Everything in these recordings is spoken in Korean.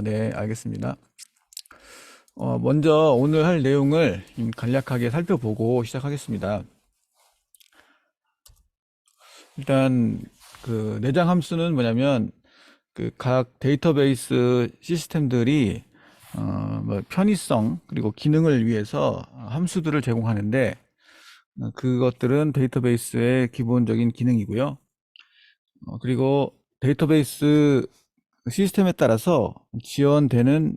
네, 알겠습니다. 먼저 오늘 할 내용을 간략하게 살펴보고 시작하겠습니다. 일단 그 내장 함수는 뭐냐면 그 각 데이터베이스 시스템들이 뭐 편의성 그리고 기능을 위해서 함수들을 제공하는데 그것들은 데이터베이스의 기본적인 기능이고요. 그리고 데이터베이스 시스템에 따라서 지원되는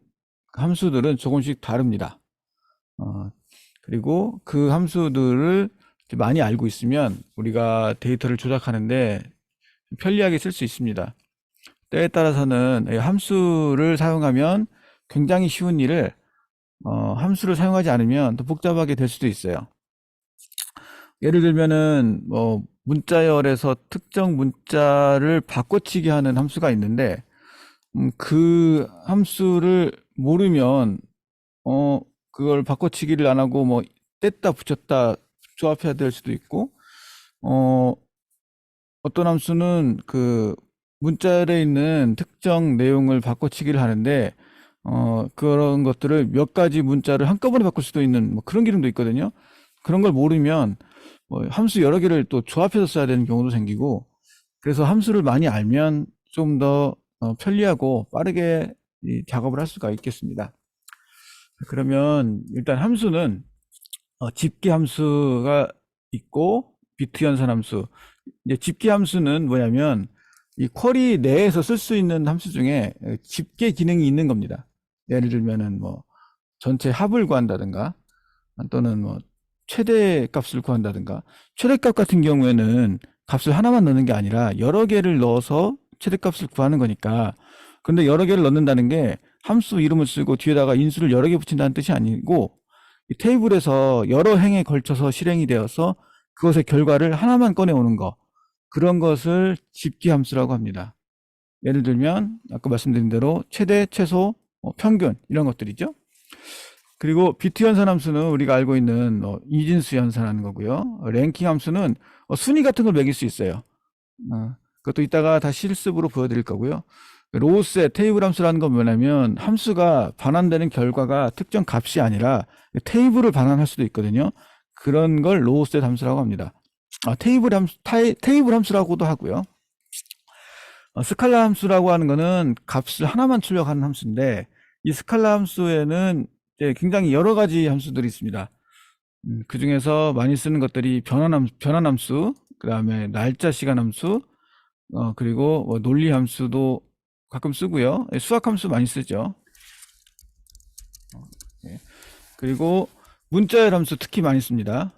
함수들은 조금씩 다릅니다. 어, 그리고 그 함수들을 많이 알고 있으면 우리가 데이터를 조작하는데 편리하게 쓸 수 있습니다. 때에 따라서는 이 함수를 사용하면 굉장히 쉬운 일을 함수를 사용하지 않으면 더 복잡하게 될 수도 있어요. 예를 들면은 뭐 문자열에서 특정 문자를 바꿔치기 하는 함수가 있는데 그 함수를 모르면 그걸 바꿔치기를 안 하고 뭐 뗐다 붙였다 조합해야 될 수도 있고 어 어떤 함수는 그 문자열에 있는 특정 내용을 바꿔치기를 하는데 그런 것들을 몇 가지 문자를 한꺼번에 바꿀 수도 있는 뭐 그런 기능도 있거든요. 그런 걸 모르면 뭐 함수 여러 개를 또 조합해서 써야 되는 경우도 생기고 그래서 함수를 많이 알면 좀 더 편리하고 빠르게 이 작업을 할 수가 있겠습니다. 그러면 일단 함수는 집계 함수가 있고 비트 연산 함수. 이제 집계 함수는 뭐냐면 이 쿼리 내에서 쓸 수 있는 함수 중에 집계 기능이 있는 겁니다. 예를 들면은 뭐 전체 합을 구한다든가 또는 뭐 최대 값을 구한다든가. 최대값 같은 경우에는 값을 하나만 넣는 게 아니라 여러 개를 넣어서 최대값을 구하는 거니까. 근데 여러 개를 넣는다는 게 함수 이름을 쓰고 뒤에다가 인수를 여러 개 붙인다는 뜻이 아니고 이 테이블에서 여러 행에 걸쳐서 실행이 되어서 그것의 결과를 하나만 꺼내오는 거. 그런 것을 집계 함수라고 합니다. 예를 들면 아까 말씀드린 대로 최대, 최소, 평균 이런 것들이죠. 그리고 비트 연산 함수는 우리가 알고 있는 이진수 연산하는 거고요. 랭킹 함수는 순위 같은 걸 매길 수 있어요. 그것도 이따가 다 실습으로 보여드릴 거고요. 로우셋 테이블 함수라는 건 뭐냐면 함수가 반환되는 결과가 특정 값이 아니라 테이블을 반환할 수도 있거든요. 그런 걸 로우셋 함수라고 합니다. 테이블 함수라고도 하고요. 스칼라 함수라고 하는 거는 값을 하나만 출력하는 함수인데 이 스칼라 함수에는 굉장히 여러 가지 함수들이 있습니다. 그 중에서 많이 쓰는 것들이 변환 함수, 그 다음에 날짜 시간 함수, 그리고 뭐 논리 함수도 가끔 쓰고요. 수학 함수 많이 쓰죠. 예. 그리고 문자열 함수 특히 많이 씁니다.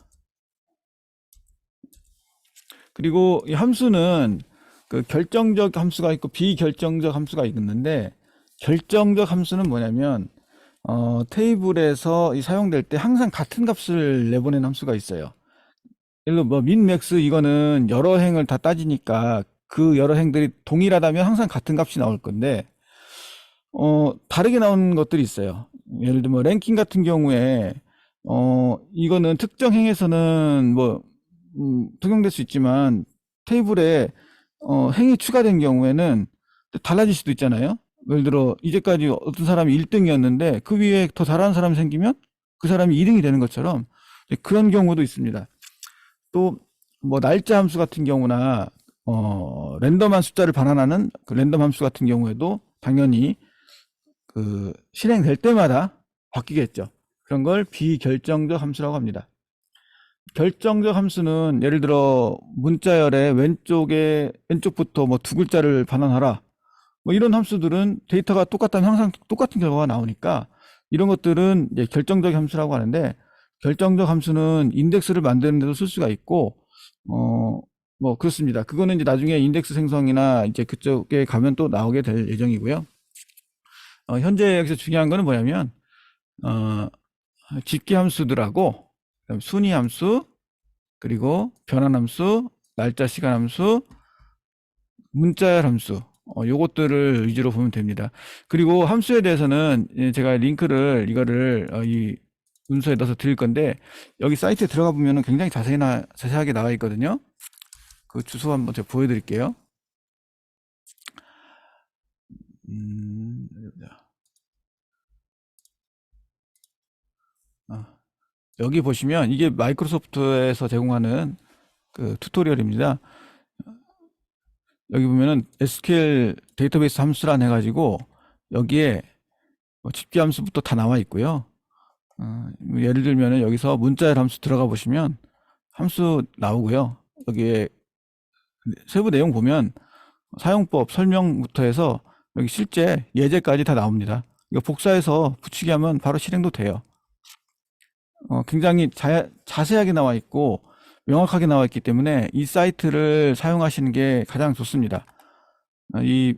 그리고 이 함수는 그 결정적 함수가 있고 비결정적 함수가 있는데 결정적 함수는 뭐냐면 테이블에서 사용될 때 항상 같은 값을 내보내는 함수가 있어요. 예를 들어 뭐 민맥스 이거는 여러 행을 다 따지니까 그 여러 행들이 동일하다면 항상 같은 값이 나올 건데 다르게 나오는 것들이 있어요. 예를 들면 랭킹 같은 경우에 이거는 특정 행에서는 뭐 적용될 수 있지만 테이블에 행이 추가된 경우에는 달라질 수도 있잖아요. 예를 들어 이제까지 어떤 사람이 1등이었는데 그 위에 더 잘하는 사람이 생기면 그 사람이 2등이 되는 것처럼 그런 경우도 있습니다. 또 뭐 날짜 함수 같은 경우나 랜덤한 숫자를 반환하는 그 랜덤 함수 같은 경우에도 당연히 그 실행될 때마다 바뀌겠죠. 그런 걸 비결정적 함수라고 합니다. 결정적 함수는 예를 들어 문자열의 왼쪽부터 뭐 두 글자를 반환하라. 뭐 이런 함수들은 데이터가 똑같다면 항상 똑같은 결과가 나오니까 이런 것들은 이제 결정적 함수라고 하는데 결정적 함수는 인덱스를 만드는 데도 쓸 수가 있고 뭐 그렇습니다. 그거는 이제 나중에 인덱스 생성이나 이제 그쪽에 가면 또 나오게 될 예정이고요. 현재 여기서 중요한 거는 뭐냐면 집계 함수들하고 순위 함수 그리고 변환 함수, 날짜 시간 함수, 문자열 함수 요것들을 위주로 보면 됩니다. 그리고 함수에 대해서는 제가 링크를 이거를 이 문서에 넣어서 드릴 건데 여기 사이트에 들어가 보면 굉장히 자세하게 나와 있거든요. 그 주소 한번 제가 보여드릴게요. 여기 보시면 이게 마이크로소프트에서 제공하는 그 튜토리얼입니다. 여기 보면은 SQL 데이터베이스 함수란 해가지고 여기에 뭐 집계 함수부터 다 나와 있고요. 예를 들면은 여기서 문자열 함수 들어가 보시면 함수 나오고요. 여기에 세부 내용 보면 사용법 설명부터 해서 여기 실제 예제까지 다 나옵니다. 이거 복사해서 붙이기 하면 바로 실행도 돼요. 굉장히 자세하게 나와 있고 명확하게 나와 있기 때문에 이 사이트를 사용하시는 게 가장 좋습니다. 이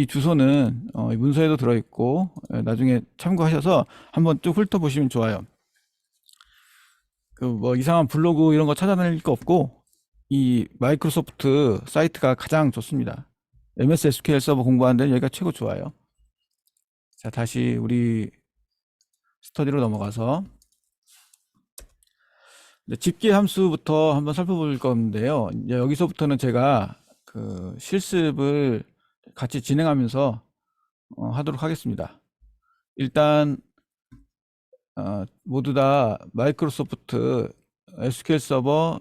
주소는 문서에도 들어있고 나중에 참고하셔서 한번 쭉 훑어보시면 좋아요. 그 뭐 이상한 블로그 이런 거 찾아다닐 거 없고 이 마이크로소프트 사이트가 가장 좋습니다. MS SQL 서버 공부하는 데는 여기가 최고 좋아요. 자, 다시 우리 스터디로 넘어가서 집계 함수부터 한번 살펴볼 건데요. 이제 여기서부터는 제가 그 실습을 같이 진행하면서 하도록 하겠습니다. 일단 모두 다 마이크로소프트 SQL 서버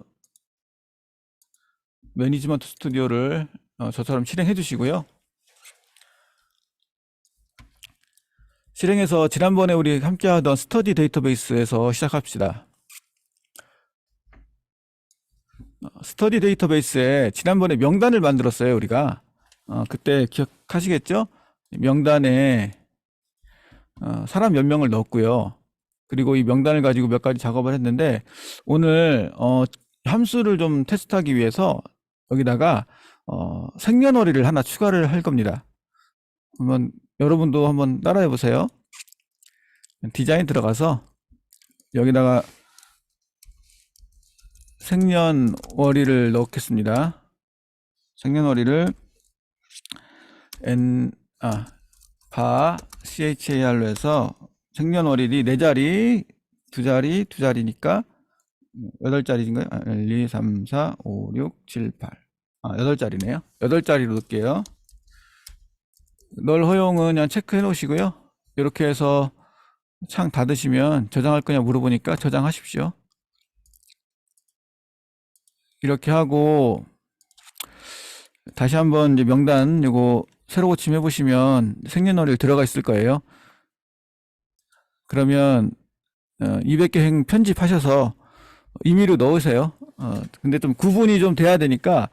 매니지먼트 스튜디오를 저처럼 실행해 주시고요. 실행해서 지난번에 우리 함께 하던 스터디 데이터베이스에서 시작합시다. 스터디 데이터베이스에 지난번에 명단을 만들었어요, 우리가. 그때 기억하시겠죠? 명단에 사람 몇 명을 넣었고요. 그리고 이 명단을 가지고 몇 가지 작업을 했는데 오늘 함수를 좀 테스트하기 위해서 여기다가 생년월일을 하나 추가를 할 겁니다. 한번 여러분도 한번 따라해 보세요. 디자인 들어가서 여기다가 생년월일을 넣겠습니다. 생년월일을 char로 해서 생년월일이 4자리, 2자리, 2자리니까 8자리인가요? 1, 2, 3, 4, 5, 6, 7, 8. 8자리네요. 8자리로 넣을게요. 널 허용은 그냥 체크해 놓으시고요. 이렇게 해서 창 닫으시면 저장할 거냐 물어보니까 저장하십시오. 이렇게 하고 다시 한번 이제 명단 이거 새로 고침 해보시면 생년월일 들어가 있을 거예요. 그러면 200개 행 편집하셔서 임의로 넣으세요. 근데 좀 구분이 좀 돼야 되니까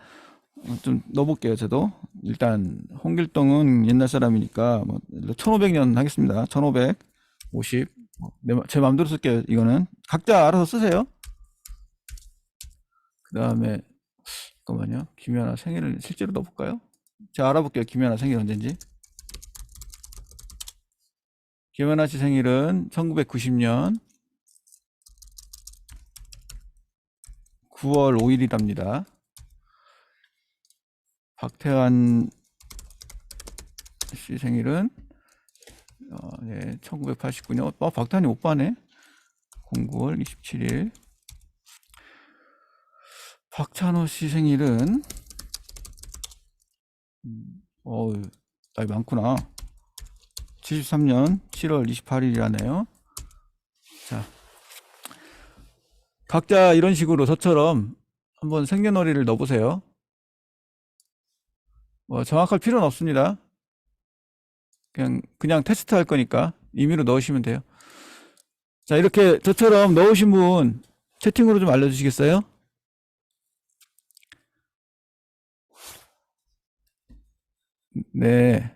좀 넣어볼게요. 저도 일단 홍길동은 옛날 사람이니까 뭐 1500년 하겠습니다. 1550. 제 마음대로 쓸게요. 이거는 각자 알아서 쓰세요. 그 다음에 잠깐만요. 김연아 생일을 실제로 넣어볼까요? 제가 알아볼게요. 김연아 생일 언제인지. 김연아 씨 생일은 1990년 9월 5일이랍니다. 박태환 씨 생일은 1989년. 박태환이 오빠네. 09월 27일. 박찬호 씨 생일은 나이 많구나. 73년 7월 28일이라네요. 자, 각자 이런 식으로 저처럼 한번 생년월일을 넣어보세요. 정확할 필요는 없습니다. 그냥 테스트 할 거니까 임의로 넣으시면 돼요. 자, 이렇게 저처럼 넣으신 분 채팅으로 좀 알려주시겠어요? 네.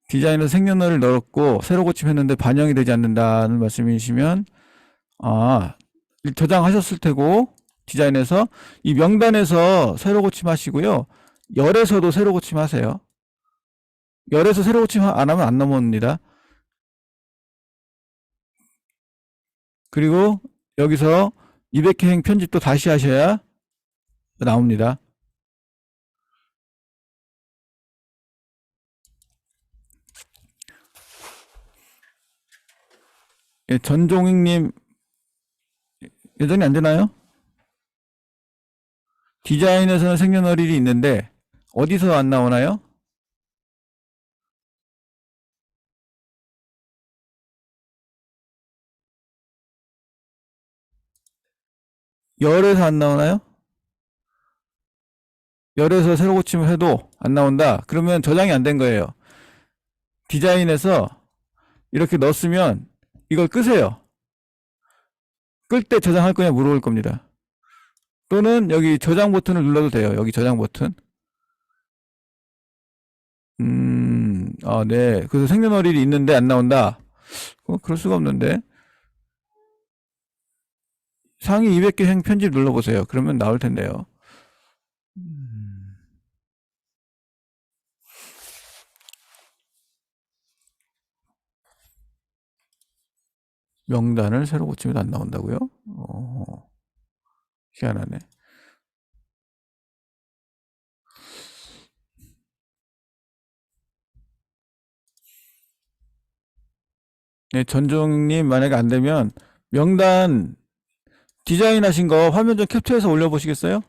디자인은 생년월일 넣었고 새로 고침했는데 반영이 되지 않는다는 말씀이시면 저장하셨을 테고 디자인에서 이 명단에서 새로 고침하시고요. 열에서도 새로 고침하세요. 열에서 새로 고침 안 하면 안 넘어옵니다. 그리고 여기서 200행 편집도 다시 하셔야 나옵니다. 예, 전종익님 여전히 안 되나요? 디자인에서는 생년월일이 있는데 어디서 안 나오나요? 열에서 안 나오나요? 열에서 새로 고침을 해도 안 나온다. 그러면 저장이 안 된 거예요. 디자인에서 이렇게 넣었으면 이걸 끄세요. 끌 때 저장할 거냐 물어볼 겁니다. 또는 여기 저장 버튼을 눌러도 돼요. 여기 저장 버튼. 네. 그래서 생년월일이 있는데 안 나온다. 그럴 수가 없는데. 상위 200개 행 편집 눌러보세요. 그러면 나올 텐데요. 명단을 새로 고치면 안 나온다고요? 희한하네. 네, 전종님 만약에 안 되면 명단 디자인하신 거 화면 좀 캡처해서 올려보시겠어요?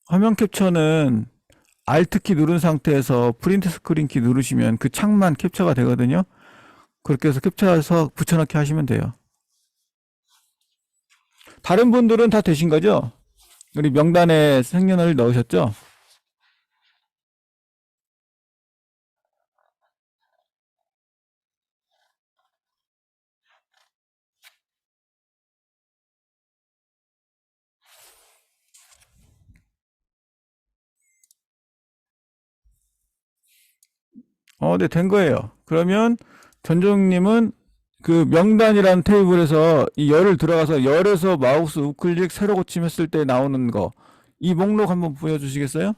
화면 캡처는 Alt키 누른 상태에서 프린트 스크린 키 누르시면 그 창만 캡처가 되거든요. 그렇게 해서 캡처해서 붙여넣기 하시면 돼요. 다른 분들은 다 되신 거죠? 우리 명단에 생년을 넣으셨죠? 네, 된 거예요. 그러면 전종님은 그 명단이라는 테이블에서 이 열을 들어가서 열에서 마우스 우클릭 새로 고침했을 때 나오는 거, 이 목록 한번 보여주시겠어요?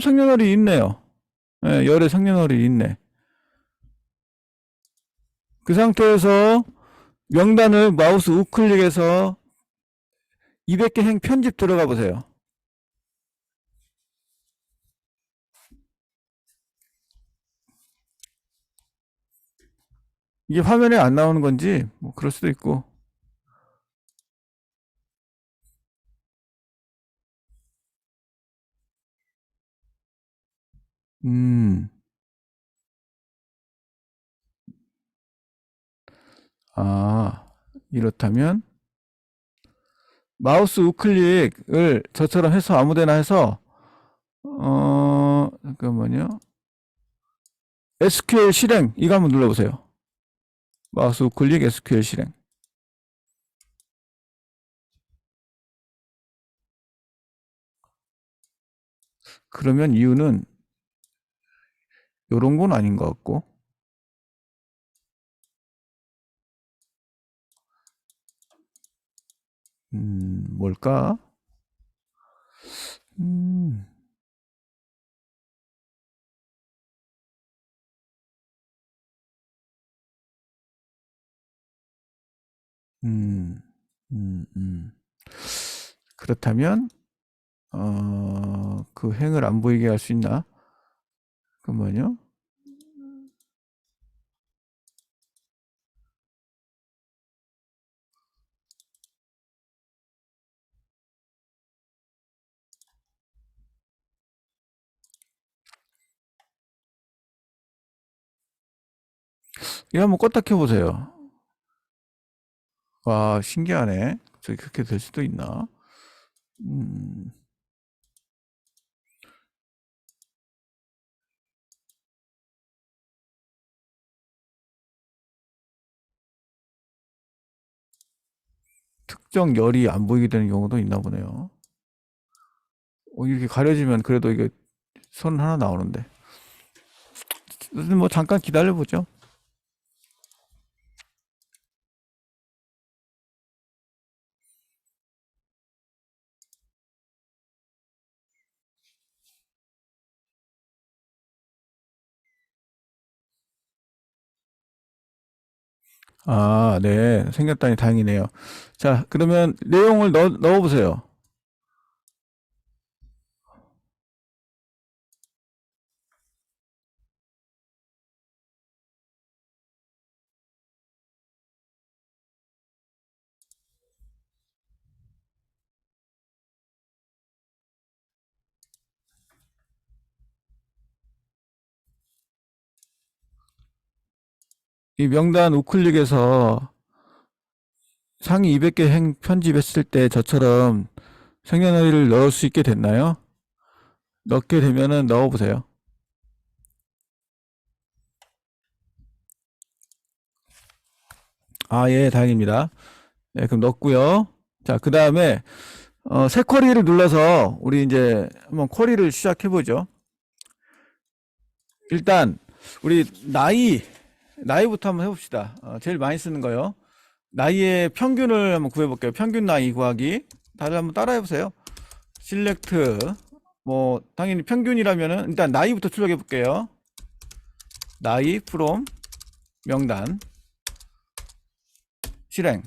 생년월일 있네요. 네, 열에 생년월일 있네. 그 상태에서 명단을 마우스 우클릭해서 200개 행 편집 들어가 보세요. 이게 화면에 안 나오는 건지 뭐 그럴 수도 있고. 음, 아, 이렇다면 마우스 우클릭을 저처럼 해서 아무데나 해서 잠깐만요. SQL 실행 이거 한번 눌러보세요. 마우스 우클릭 SQL 실행. 그러면 이유는 요런 건 아닌 것 같고. 뭘까? 음, 음, 음, 음. 그렇다면 그 행을 안 보이게 할 수 있나? 잠깐만요. 이거 한번 껐다 켜보세요. 와, 신기하네. 저기 그렇게 될 수도 있나? 음, 특정 열이 안 보이게 되는 경우도 있나 보네요. 이렇게 가려지면 그래도 이게 선 하나 나오는데. 뭐 잠깐 기다려보죠. 아, 네. 생겼다니 다행이네요. 자, 그러면 내용을 넣어보세요. 이 명단 우클릭에서 상위 200개 편집했을 때 저처럼 생년월일을 넣을 수 있게 됐나요? 넣게 되면은 넣어보세요. 아, 예, 다행입니다. 네, 그럼 넣었고요. 자, 그 다음에 새 쿼리를 눌러서 우리 이제 한번 쿼리를 시작해보죠. 일단 우리 나이부터 한번 해봅시다. 제일 많이 쓰는 거요. 나이의 평균을 한번 구해볼게요. 평균 나이 구하기. 다들 한번 따라해보세요. select 뭐 당연히 평균이라면은 일단 나이부터 출력해볼게요. 나이 from 명단 실행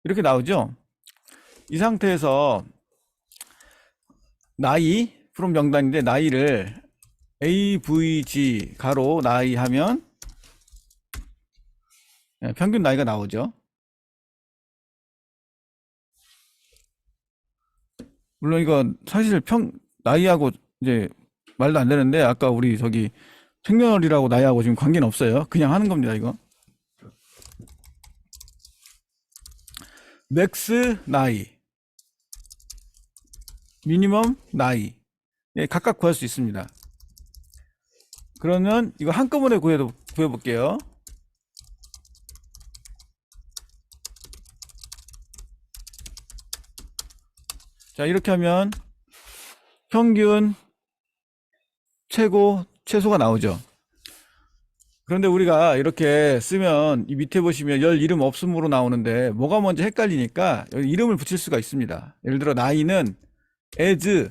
이렇게 나오죠. 이 상태에서 나이 from 명단인데 나이를 avg 가로 나이 하면 평균 나이가 나오죠. 물론 이건 사실 나이하고 이제 말도 안 되는데 아까 우리 저기 생년월일하고 나이하고 지금 관계는 없어요. 그냥 하는 겁니다, 이거. 맥스 나이, 미니멈 나이. 예, 각각 구할 수 있습니다. 그러면 이거 한꺼번에 구해볼게요. 자, 이렇게 하면 평균, 최고, 최소가 나오죠. 그런데 우리가 이렇게 쓰면 이 밑에 보시면 열 이름 없음으로 나오는데 뭐가 먼저 헷갈리니까 여기 이름을 붙일 수가 있습니다. 예를 들어 나이는 as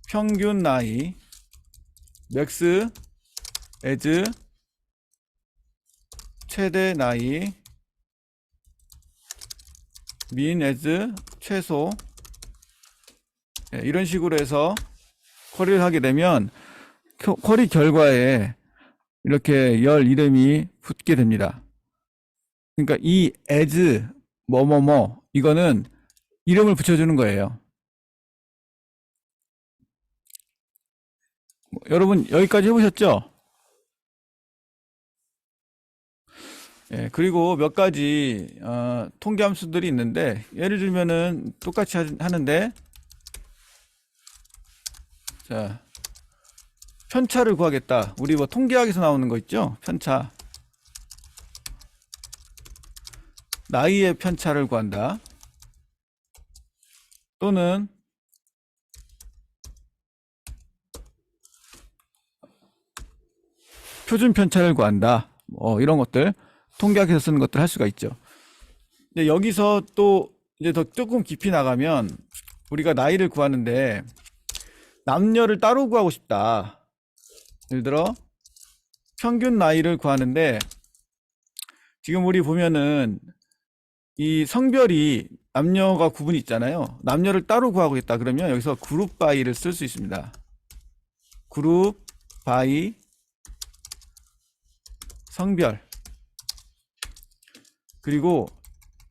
평균 나이, max as 최대 나이, min as 최소. 이런 식으로 해서 쿼리를 하게 되면 쿼리 결과에 이렇게 열 이름이 붙게 됩니다. 그러니까 이 as 뭐뭐뭐 이거는 이름을 붙여주는 거예요. 여러분 여기까지 해보셨죠? 예, 그리고 몇 가지 통계 함수들이 있는데 예를 들면은 똑같이 하는데 자 편차를 구하겠다. 우리 뭐 통계학에서 나오는 거 있죠? 편차. 나이의 편차를 구한다. 또는 표준 편차를 구한다. 뭐 이런 것들 통계학에서 쓰는 것들 할 수가 있죠. 근데 여기서 또 이제 더 조금 깊이 나가면 우리가 나이를 구하는데 남녀를 따로 구하고 싶다. 예를 들어 평균 나이를 구하는데 지금 우리 보면은 이 성별이 남녀가 구분이 있잖아요. 남녀를 따로 구하고 있다 그러면 여기서 그룹 바이를 쓸 수 있습니다. 그룹 바이 성별. 그리고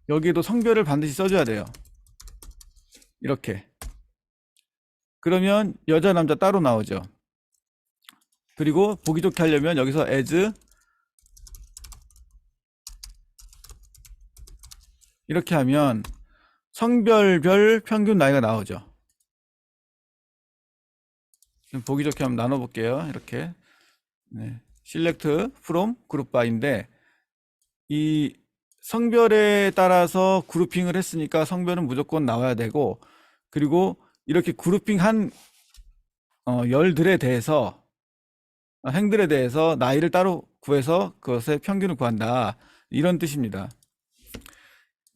여기에도 성별을 반드시 써줘야 돼요. 이렇게. 그러면 여자 남자 따로 나오죠. 그리고 보기 좋게 하려면 여기서 as 이렇게 하면 성별별 평균 나이가 나오죠. 보기 좋게 한번 나눠볼게요. 이렇게 네. select from group by인데 이 성별에 따라서 그룹핑을 했으니까 성별은 무조건 나와야 되고 그리고 이렇게 그룹핑한 열들에 대해서 행들에 대해서 나이를 따로 구해서 그것의 평균을 구한다 이런 뜻입니다.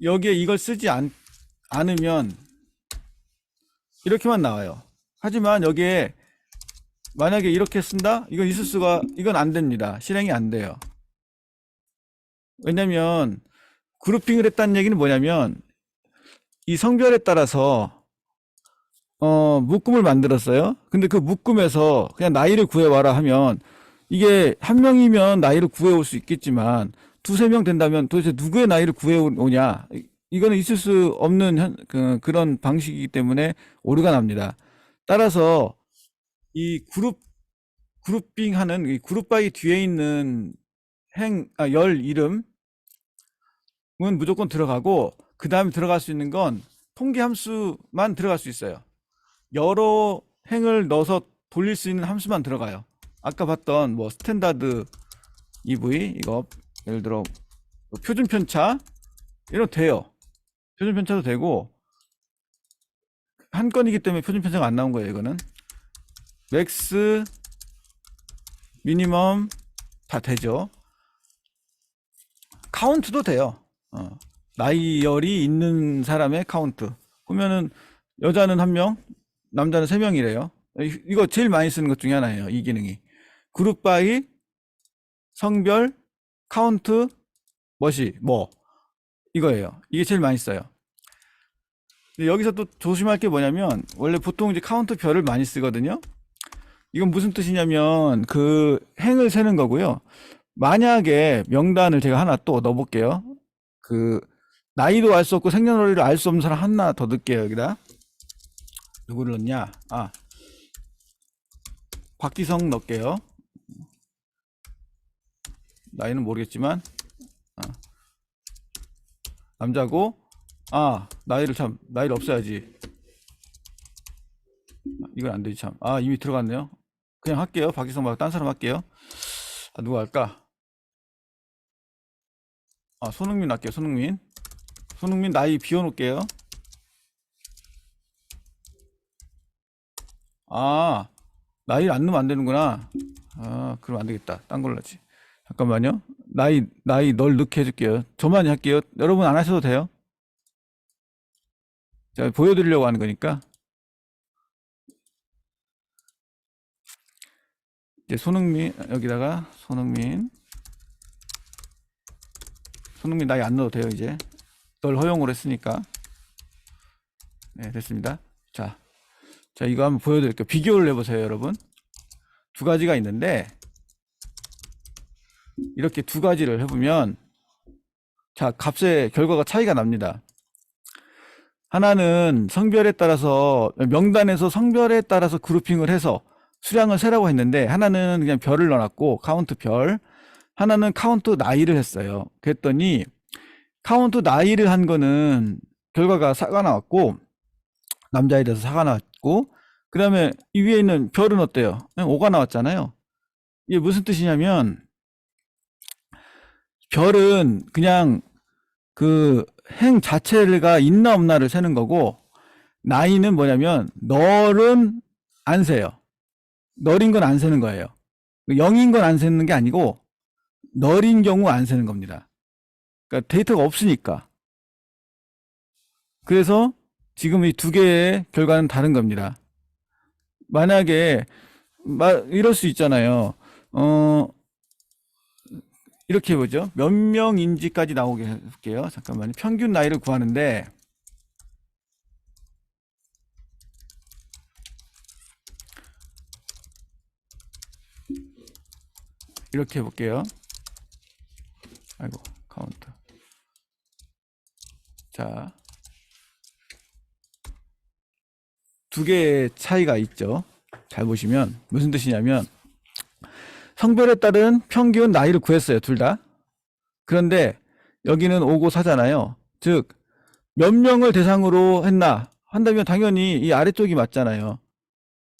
여기에 이걸 쓰지 않으면 이렇게만 나와요. 하지만 여기에 만약에 이렇게 쓴다? 이건 안 됩니다. 실행이 안 돼요. 왜냐면 그룹핑을 했다는 얘기는 뭐냐면 이 성별에 따라서 묶음을 만들었어요. 근데 그 묶음에서 그냥 나이를 구해와라 하면 이게 한 명이면 나이를 구해올 수 있겠지만 두세 명 된다면 도대체 누구의 나이를 구해오냐? 이거는 있을 수 없는 그런 방식이기 때문에 오류가 납니다. 따라서 이 그룹핑하는 이 그룹 바이 뒤에 있는 열 이름은 무조건 들어가고 그 다음에 들어갈 수 있는 건 통계 함수만 들어갈 수 있어요. 여러 행을 넣어서 돌릴 수 있는 함수만 들어가요. 아까 봤던 뭐 스탠다드 EV 이거 예를 들어 표준 편차 이런 돼요. 표준 편차도 되고 한 건이기 때문에 표준 편차가 안 나온 거예요. 이거는 맥스 미니멈 다 되죠. 카운트도 돼요. 나이열이 있는 사람의 카운트 보면은 여자는 1명 남자는 3명이래요. 이거 제일 많이 쓰는 것 중에 하나예요. 이 기능이 그룹 바이 성별 카운트 뭐 이거예요. 이게 제일 많이 써요. 근데 여기서 또 조심할 게 뭐냐면 원래 보통 이제 카운트 별을 많이 쓰거든요. 이건 무슨 뜻이냐면 그 행을 세는 거고요. 만약에 명단을 제가 하나 또 넣어볼게요. 그 나이도 알 수 없고 생년월일을 알 수 없는 사람 하나 더 넣을게요. 여기다 누구를 넣냐? 박지성 넣을게요. 나이는 모르겠지만 남자고 나이를 없애야지. 이건 안 되지 참. 이미 들어갔네요. 그냥 할게요. 박지성 말고 딴 사람 할게요. 누가 할까? 손흥민 할게요. 손흥민 나이 비워놓을게요. 나이를 안 넣으면 안 되는구나. 그럼 안 되겠다. 딴 걸로 하지. 잠깐만요. 나이 널 넣게 해줄게요. 저만 할게요. 여러분 안 하셔도 돼요. 제가 보여드리려고 하는 거니까. 이제 손흥민, 여기다가 손흥민 나이 안 넣어도 돼요. 이제 널 허용을 했으니까. 네, 됐습니다. 자, 이거 한번 보여드릴게요. 비교를 해보세요, 여러분. 두 가지가 있는데 이렇게 두 가지를 해보면 자, 값의 결과가 차이가 납니다. 하나는 성별에 따라서 명단에서 성별에 따라서 그룹핑을 해서 수량을 세라고 했는데 하나는 그냥 별을 넣어놨고 카운트 별, 하나는 카운트 나이를 했어요. 그랬더니 카운트 나이를 한 거는 결과가 4가 나왔고 남자에 대해서 4가 나왔고 그 다음에 이 위에 있는 별은 어때요? 5가 나왔잖아요. 이게 무슨 뜻이냐면 별은 그냥 그 행 자체가 있나 없나를 세는 거고 나이는 뭐냐면 널은 안 세요. 널인 건 안 세는 거예요. 0인 건 안 세는 게 아니고 널인 경우 안 세는 겁니다. 그러니까 데이터가 없으니까. 그래서 지금 이 두 개의 결과는 다른 겁니다. 만약에 이럴 수 있잖아요. 이렇게 해보죠. 몇 명인지까지 나오게 해볼게요. 잠깐만요. 평균 나이를 구하는데 이렇게 해볼게요. 아이고 카운트. 자, 두 개의 차이가 있죠. 잘 보시면 무슨 뜻이냐면 성별에 따른 평균 나이를 구했어요. 둘 다. 그런데 여기는 5고 4잖아요. 즉 몇 명을 대상으로 했나 한다면 당연히 이 아래쪽이 맞잖아요.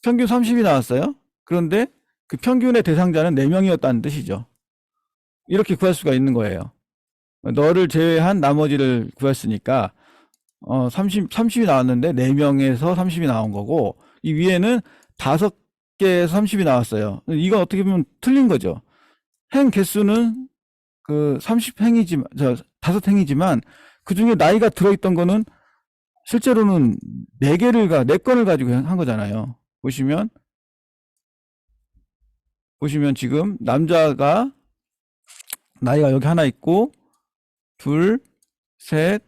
평균 30이 나왔어요. 그런데 그 평균의 대상자는 4명이었다는 뜻이죠. 이렇게 구할 수가 있는 거예요. 너를 제외한 나머지를 구했으니까 30이 나왔는데 4명에서 30이 나온 거고 이 위에는 5개에서 30이 나왔어요. 이건 어떻게 보면 틀린 거죠. 행 개수는 그 30행이지만 5행이지만 그 중에 나이가 들어있던 거는 실제로는 4건을 가지고 한 거잖아요. 보시면 지금 남자가 나이가 여기 하나 있고 둘, 셋,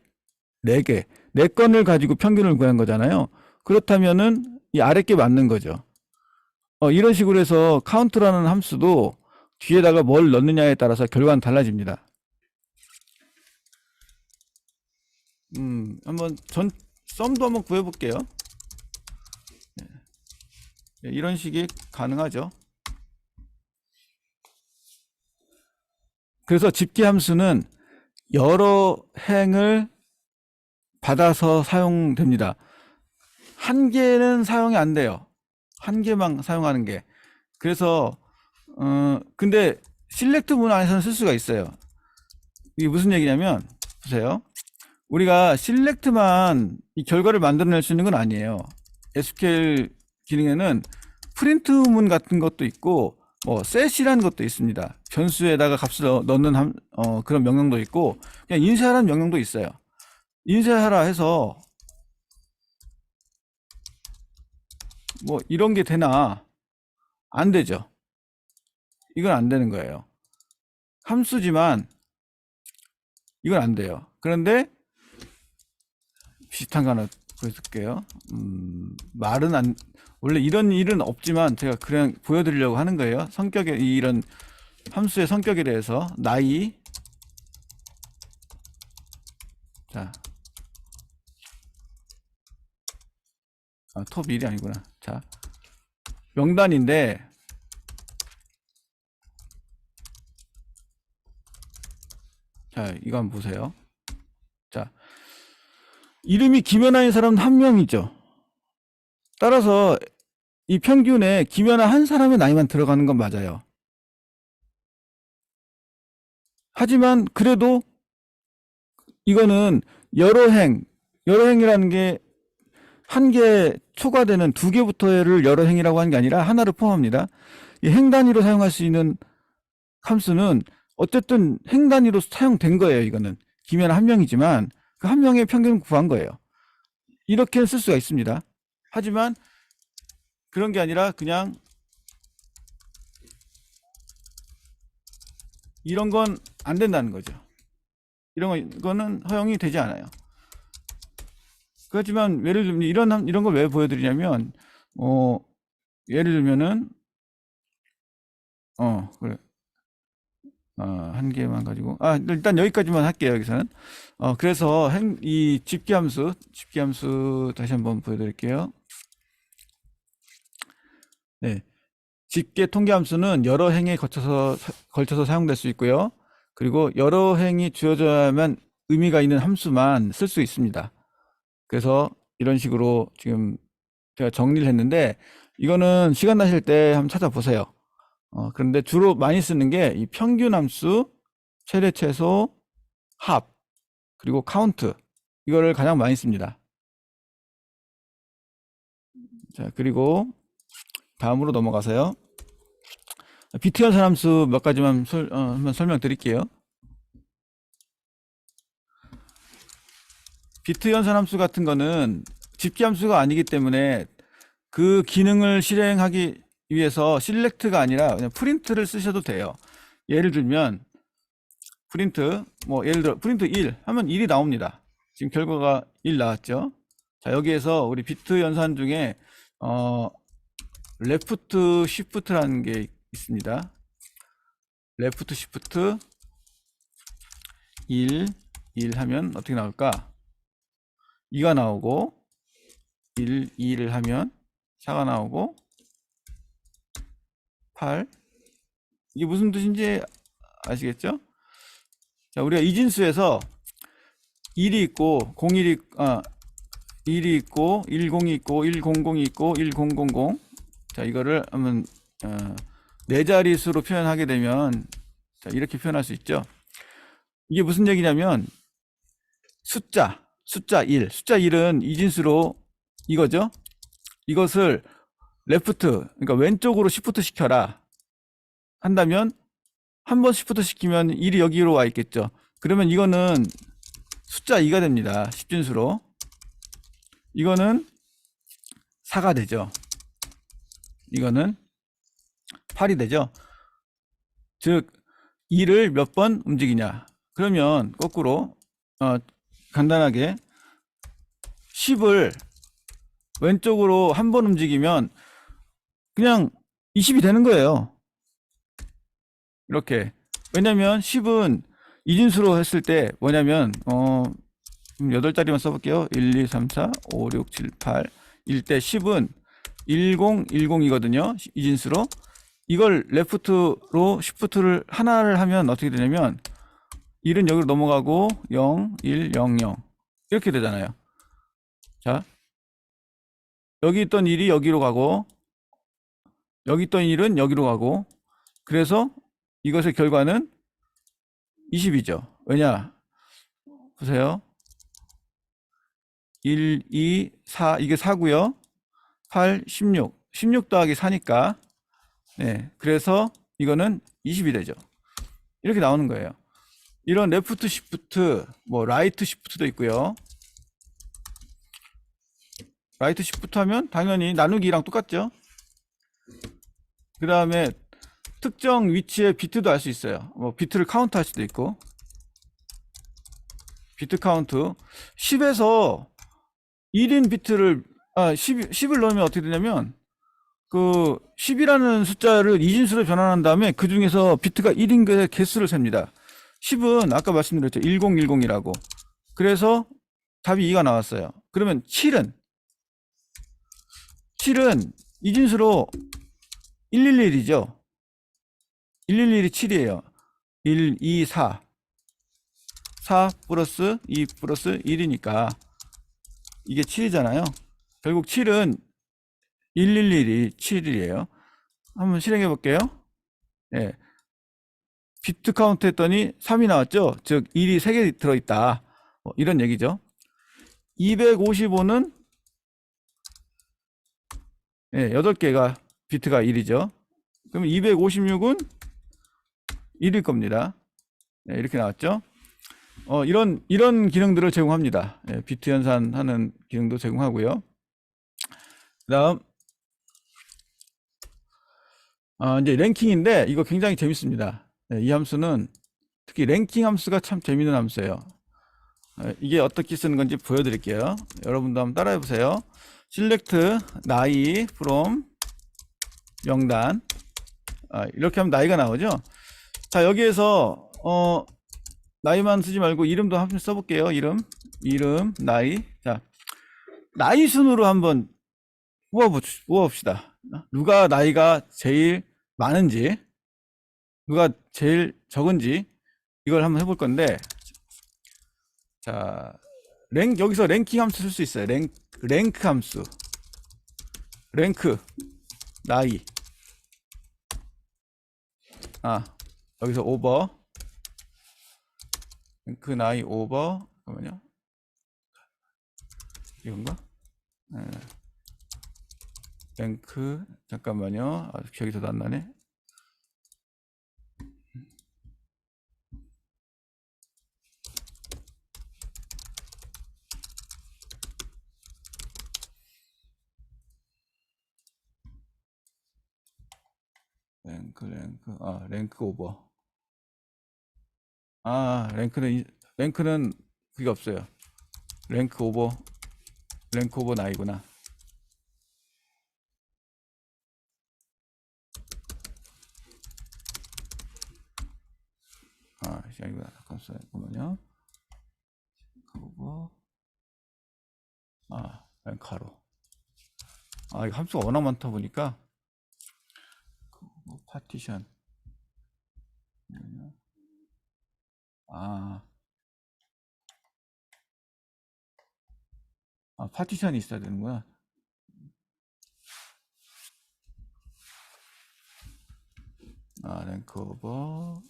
네 개. 네 건을 가지고 평균을 구한 거잖아요. 그렇다면은 이 아래 게 맞는 거죠. 이런 식으로 해서 카운트라는 함수도 뒤에다가 뭘 넣느냐에 따라서 결과는 달라집니다. 한번 썸도 한번 구해볼게요. 네, 이런 식이 가능하죠. 그래서 집계 함수는 여러 행을 받아서 사용됩니다. 한 개는 사용이 안 돼요. 한 개만 사용하는 게. 그래서 근데 실렉트 문항에서는 쓸 수가 있어요. 이게 무슨 얘기냐면 보세요. 우리가 실렉트만 이 결과를 만들어낼 수 있는 건 아니에요. SQL 기능에는 프린트 문 같은 것도 있고 뭐 set이라는 것도 있습니다. 변수에다가 값을 넣는 그런 명령도 있고 그냥 인쇄하라는 명령도 있어요. 인쇄하라 해서 뭐 이런 게 되나? 안 되죠. 이건 안 되는 거예요. 함수지만 이건 안 돼요. 그런데 비슷한 거 하나 보여줄게요. 말은 안, 원래 이런 일은 없지만 제가 그냥 보여드리려고 하는 거예요. 성격에, 이런 함수의 성격에 대해서. 나이. 자. 톱 1이 아니구나. 자. 명단인데, 자, 이거 한번 보세요. 자. 이름이 김연아인 사람은 한 명이죠. 따라서 이 평균에 김연아 한 사람의 나이만 들어가는 건 맞아요. 하지만 그래도 이거는 여러 행이라는 게 한 개 초과되는 두 개부터를 여러 행이라고 하는 게 아니라 하나를 포함합니다. 이 행 단위로 사용할 수 있는 함수는 어쨌든 행 단위로 사용된 거예요. 이거는 김연아 한 명이지만 그 한 명의 평균을 구한 거예요. 이렇게 쓸 수가 있습니다. 하지만 그런 게 아니라 그냥 이런 건 안 된다는 거죠. 이런 거는 허용이 되지 않아요. 그렇지만 예를 들면 이런 걸 왜 보여드리냐면 예를 들면은 그래. 한 개만 가지고 일단 여기까지만 할게요. 여기서는 그래서 이 집계함수 다시 한번 보여드릴게요. 네, 집계 통계함수는 여러 행에 걸쳐서 사용될 수 있고요. 그리고 여러 행이 주어져야만 의미가 있는 함수만 쓸 수 있습니다. 그래서 이런 식으로 지금 제가 정리를 했는데 이거는 시간 나실 때 한번 찾아보세요. 그런데 주로 많이 쓰는 게 이 평균 함수, 최대 최소, 합, 그리고 카운트, 이거를 가장 많이 씁니다. 자, 그리고 다음으로 넘어가세요. 비트 연산 함수 몇 가지만 한번 설명드릴게요. 비트 연산 함수 같은 거는 집계 함수가 아니기 때문에 그 기능을 실행하기 위해서 셀렉트가 아니라 그냥 프린트를 쓰셔도 돼요. 예를 들면 프린트, 예를 들어 프린트 1 하면 1이 나옵니다. 지금 결과가 1 나왔죠. 자, 여기에서 우리 비트 연산 중에 레프트 시프트라는 게 있습니다. 레프트 시프트 1 하면 어떻게 나올까? 2가 나오고 2를 하면 4가 나오고 8. 이게 무슨 뜻인지 아시겠죠? 자, 우리가 이진수에서 1이 있고 1이 있고 10이 있고 100이 있고 1000. 자, 이거를 한번 네 자릿수로 표현하게 되면 자, 이렇게 표현할 수 있죠. 이게 무슨 얘기냐면 숫자 1은 이진수로 이거죠. 이것을 레프트, 그러니까 왼쪽으로 시프트 시켜라 한다면 한 번 시프트 시키면 1이 여기로 와 있겠죠. 그러면 이거는 숫자 2가 됩니다. 10진수로. 이거는 4가 되죠. 이거는 8이 되죠. 즉 2를 몇 번 움직이냐. 그러면 거꾸로 간단하게 10을 왼쪽으로 한 번 움직이면 그냥 20이 되는 거예요. 이렇게. 왜냐면 10은 이진수로 했을 때 뭐냐면 8자리만 써볼게요. 1, 2, 3, 4, 5, 6, 7, 8 일 때 10은 1010이거든요. 이진수로. 이걸 레프트로 시프트를 하나를 하면 어떻게 되냐면 1은 여기로 넘어가고 0, 1, 0, 0 이렇게 되잖아요. 자, 여기 있던 1이 여기로 가고 여기 있던 1은 여기로 가고 그래서 이것의 결과는 20이죠. 왜냐? 보세요. 1, 2, 4 이게 4고요. 8, 16. 16 더하기 4니까 네, 그래서 이거는 20이 되죠. 이렇게 나오는 거예요. 이런 레프트 시프트, 뭐 라이트 시프트도 있고요. 라이트 시프트 하면 당연히 나누기랑 똑같죠. 그 다음에 특정 위치의 비트도 알 수 있어요. 뭐 비트를 카운트 할 수도 있고. 비트 카운트 10에서 1인 비트를 10을 넣으면 어떻게 되냐면 그 10이라는 숫자를 이진수로 변환한 다음에 그 중에서 비트가 1인 그 개수를 셉니다. 10은 아까 말씀드렸죠. 1010이라고. 그래서 답이 2가 나왔어요. 그러면 7은 이진수로 111이죠. 111이 7이에요. 1, 2, 4. 4 플러스 2 플러스 1이니까 이게 7이잖아요. 결국 7은 111이 7이에요. 한번 실행해 볼게요. 예. 비트 카운트 했더니 3이 나왔죠. 즉 1이 3개 들어있다. 이런 얘기죠. 255는 8개가 비트가 1이죠. 그럼 256은 1일 겁니다. 이렇게 나왔죠. 이런 기능들을 제공합니다. 비트 연산하는 기능도 제공하고요. 그다음 이제 랭킹인데 이거 굉장히 재밌습니다. 이 함수는 특히 랭킹 함수가 참 재밌는 함수예요. 이게 어떻게 쓰는 건지 보여드릴게요. 여러분도 한번 따라해 보세요. select 나이 from 명단. 이렇게 하면 나이가 나오죠. 자, 여기에서 나이만 쓰지 말고 이름도 한번 써볼게요. 이름 나이. 자, 나이 순으로 한번 뽑아봅시다. 누가 나이가 제일 많은지, 누가 제일 적은지 이걸 한번 해볼 건데, 자, 여기서 랭킹 함수 쓸 수 있어요. 랭크 함수. 랭크 나이. 여기서 오버. 랭크 나이 오버. 잠깐만요. 이건가? 네. 랭크 잠깐만요. 기억이 더 안 나네. 랭크 오버. 랭크는 그게 없어요. 랭크 오버 나이구나. 시작이구나. 잠깐만요. 오버. 랭카로. 이거 함수가 워낙 많다 보니까 파티션. 파티션이 있어야 되는구나. 랭크 오버.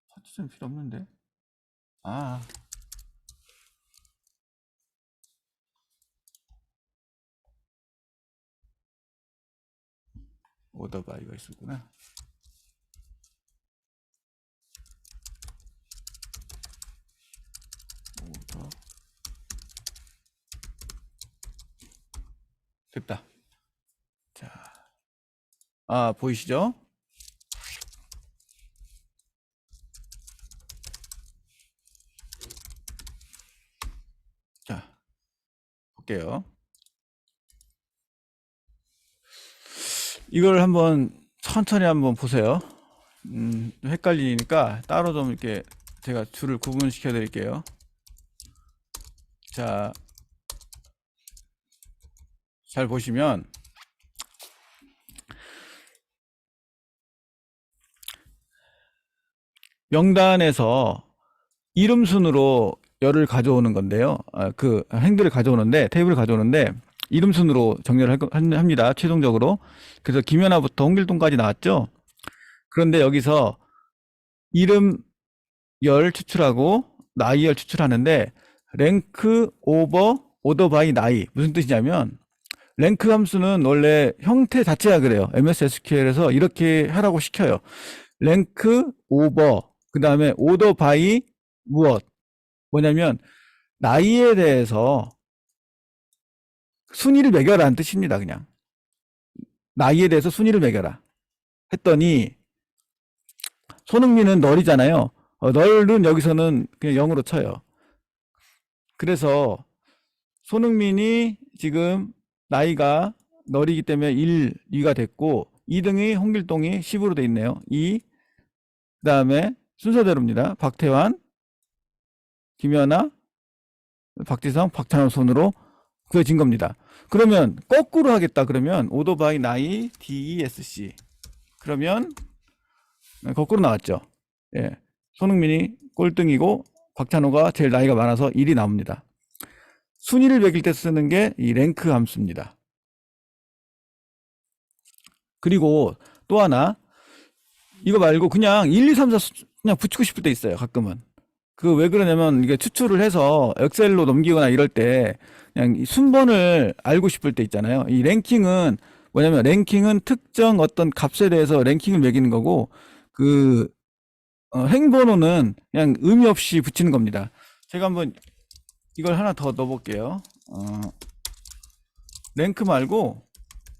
파티션 필요 없는데. 오더 바이가 있었구나. 됐다. 자, 아, 보이시죠? 자, 볼게요. 이걸 한번 천천히 한번 보세요. 헷갈리니까 따로 좀 이렇게 제가 줄을 구분시켜 드릴게요. 자, 잘 보시면 명단에서 이름 순으로 열을 가져오는 건데요. 그 행들을 가져오는데, 테이블을 가져오는데 이름 순으로 정렬을 합니다. 최종적으로. 그래서 김연아부터 홍길동까지 나왔죠. 그런데 여기서 이름 열 추출하고 나이 열 추출하는데 랭크 오버 오더 바이 나이, 무슨 뜻이냐면 랭크 함수는 원래 형태 자체가 그래요. MS SQL에서 이렇게 하라고 시켜요. 랭크 오버, 그 다음에 오더 바이 무엇, 뭐냐면 나이에 대해서 순위를 매겨라는 뜻입니다. 그냥 나이에 대해서 순위를 매겨라 했더니 손흥민은 널이잖아요. 널은 여기서는 그냥 0으로 쳐요. 그래서 손흥민이 지금 나이가 널이기 때문에 1, 2가 됐고 2등이 홍길동이 10으로 돼 있네요. 2, 그 다음에 순서대로입니다. 박태환, 김연아, 박지성, 박찬호 손으로 그어진 겁니다. 그러면 거꾸로 하겠다 그러면 오더 바이 나이 DESC, 그러면 거꾸로 나왔죠. 예. 손흥민이 꼴등이고 박찬호가 제일 나이가 많아서 1이 나옵니다. 순위를 매길 때 쓰는 게 이 랭크 함수입니다. 그리고 또 하나, 이거 말고 그냥 1, 2, 3, 4 그냥 붙이고 싶을 때 있어요. 가끔은. 그 왜 그러냐면 이게 추출을 해서 엑셀로 넘기거나 이럴 때 그냥 이 순번을 알고 싶을 때 있잖아요. 이 랭킹은 뭐냐면 랭킹은 특정 어떤 값에 대해서 랭킹을 매기는 거고 그 행번호는 그냥 의미 없이 붙이는 겁니다. 제가 한번 이걸 하나 더 넣어볼게요. 랭크 말고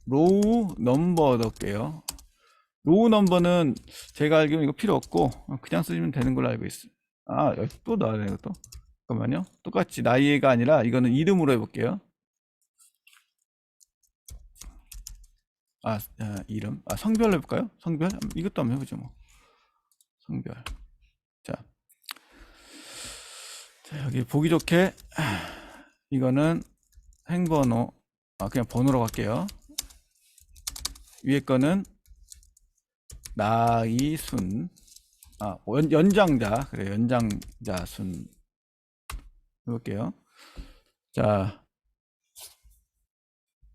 로우 넘버 넣을게요. 로우 넘버는 제가 알기로는 이거 필요 없고 그냥 쓰시면 되는 걸로 알고 있어요. 아, 여기 또 넣어야 되는 것도. 잠깐만요. 똑같이 나이가 아니라 이거는 이름으로 해볼게요. 이름. 성별로 해볼까요? 성별? 이것도 한번 해보죠, 뭐. 성별. 자, 여기 보기 좋게 이거는 행번호. 그냥 번호로 갈게요. 위에 거는 나이 순. 연장자. 그래, 연장자 순. 해볼게요. 자,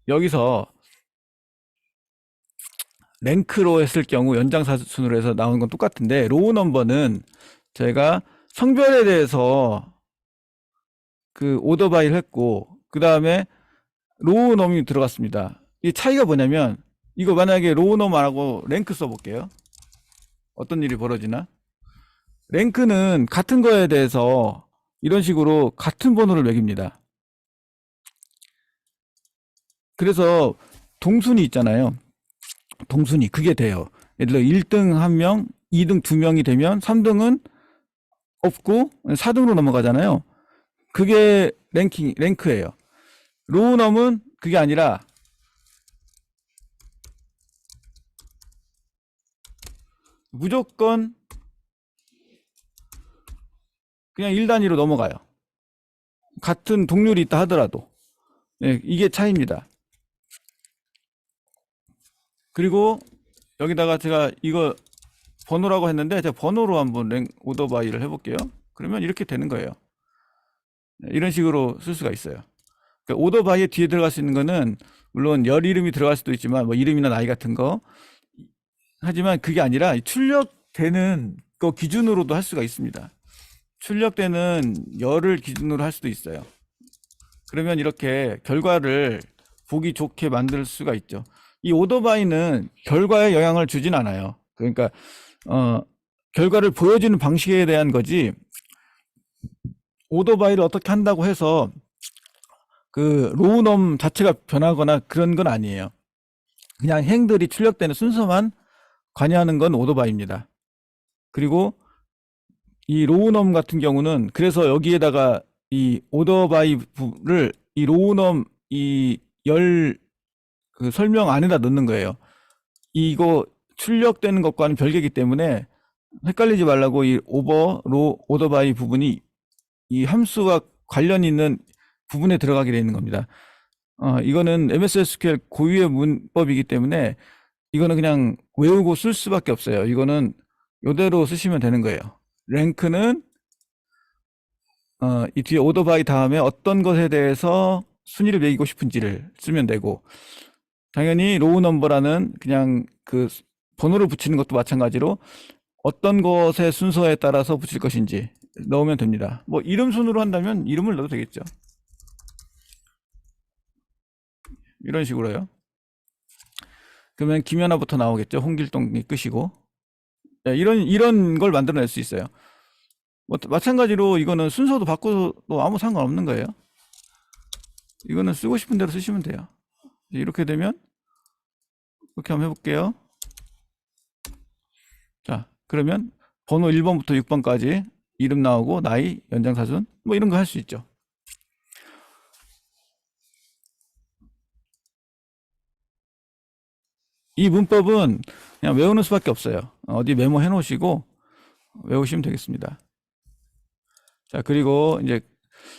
여기서 랭크로 했을 경우 연장사 순으로 해서 나오는 건 똑같은데 로우 넘버는 제가 성별에 대해서 그 오더 바이를 했고 그 다음에 로우 넘이 들어갔습니다. 이 차이가 뭐냐면 이거 만약에 로우 넘 안 하고 랭크 써볼게요. 어떤 일이 벌어지나? 랭크는 같은 거에 대해서 이런 식으로 같은 번호를 매깁니다. 그래서 동순위 있잖아요. 동순위 그게 돼요. 예를 들어 1등 1명, 2등 2명이 되면 3등은 없고 4등으로 넘어가잖아요. 그게 랭크예요. 로우 넘은 그게 아니라 무조건 그냥 1단위로 넘어가요. 같은 동률이 있다 하더라도. 네, 이게 차이입니다. 그리고 여기다가 제가 이거 번호라고 했는데 제가 번호로 한번 오더 바이를 해볼게요. 그러면 이렇게 되는 거예요. 이런 식으로 쓸 수가 있어요. 그러니까 오더 바이에 뒤에 들어갈 수 있는 거는 물론 열 이름이 들어갈 수도 있지만 뭐 이름이나 나이 같은 거, 하지만 그게 아니라 출력되는 거 기준으로도 할 수가 있습니다. 출력되는 열을 기준으로 할 수도 있어요. 그러면 이렇게 결과를 보기 좋게 만들 수가 있죠. 이 오더 바이는 결과에 영향을 주진 않아요. 그러니까 결과를 보여주는 방식에 대한 거지 오더 바이를 어떻게 한다고 해서 그 로우넘 자체가 변하거나 그런 건 아니에요. 그냥 행들이 출력되는 순서만 관여하는 건 오토바이입니다. 그리고 이 로우넘 같은 경우는 그래서 여기에다가 이 오토바이를 이 로우넘 이 열 그 설명 안에다 넣는 거예요. 이거 출력되는 것과는 별개이기 때문에 헷갈리지 말라고 이 오토바이 부분이 이 함수와 관련 있는 부분에 들어가게 되어 있는 겁니다. 이거는 MS SQL 고유의 문법이기 때문에 이거는 그냥 외우고 쓸 수밖에 없어요. 이거는 이대로 쓰시면 되는 거예요. 랭크는 이 뒤에 오토바이 다음에 어떤 것에 대해서 순위를 매기고 싶은지를 쓰면 되고, 당연히 로우 넘버라는 그냥 그 번호를 붙이는 것도 마찬가지로 어떤 것의 순서에 따라서 붙일 것인지 넣으면 됩니다. 뭐 이름 순으로 한다면 이름을 넣어도 되겠죠. 이런 식으로요. 그러면 김연아부터 나오겠죠. 홍길동이 끄시고. 네, 이런 걸 만들어낼 수 있어요. 뭐 마찬가지로 이거는 순서도 바꿔도 아무 상관없는 거예요. 이거는 쓰고 싶은 대로 쓰시면 돼요. 이렇게 되면 이렇게 한번 해볼게요. 자, 그러면 번호 1번부터 6번까지 이름 나오고 나이, 연장사준 뭐 이런 거 할 수 있죠. 이 문법은 그냥 외우는 수밖에 없어요. 어디 메모해 놓으시고 외우시면 되겠습니다. 자, 그리고 이제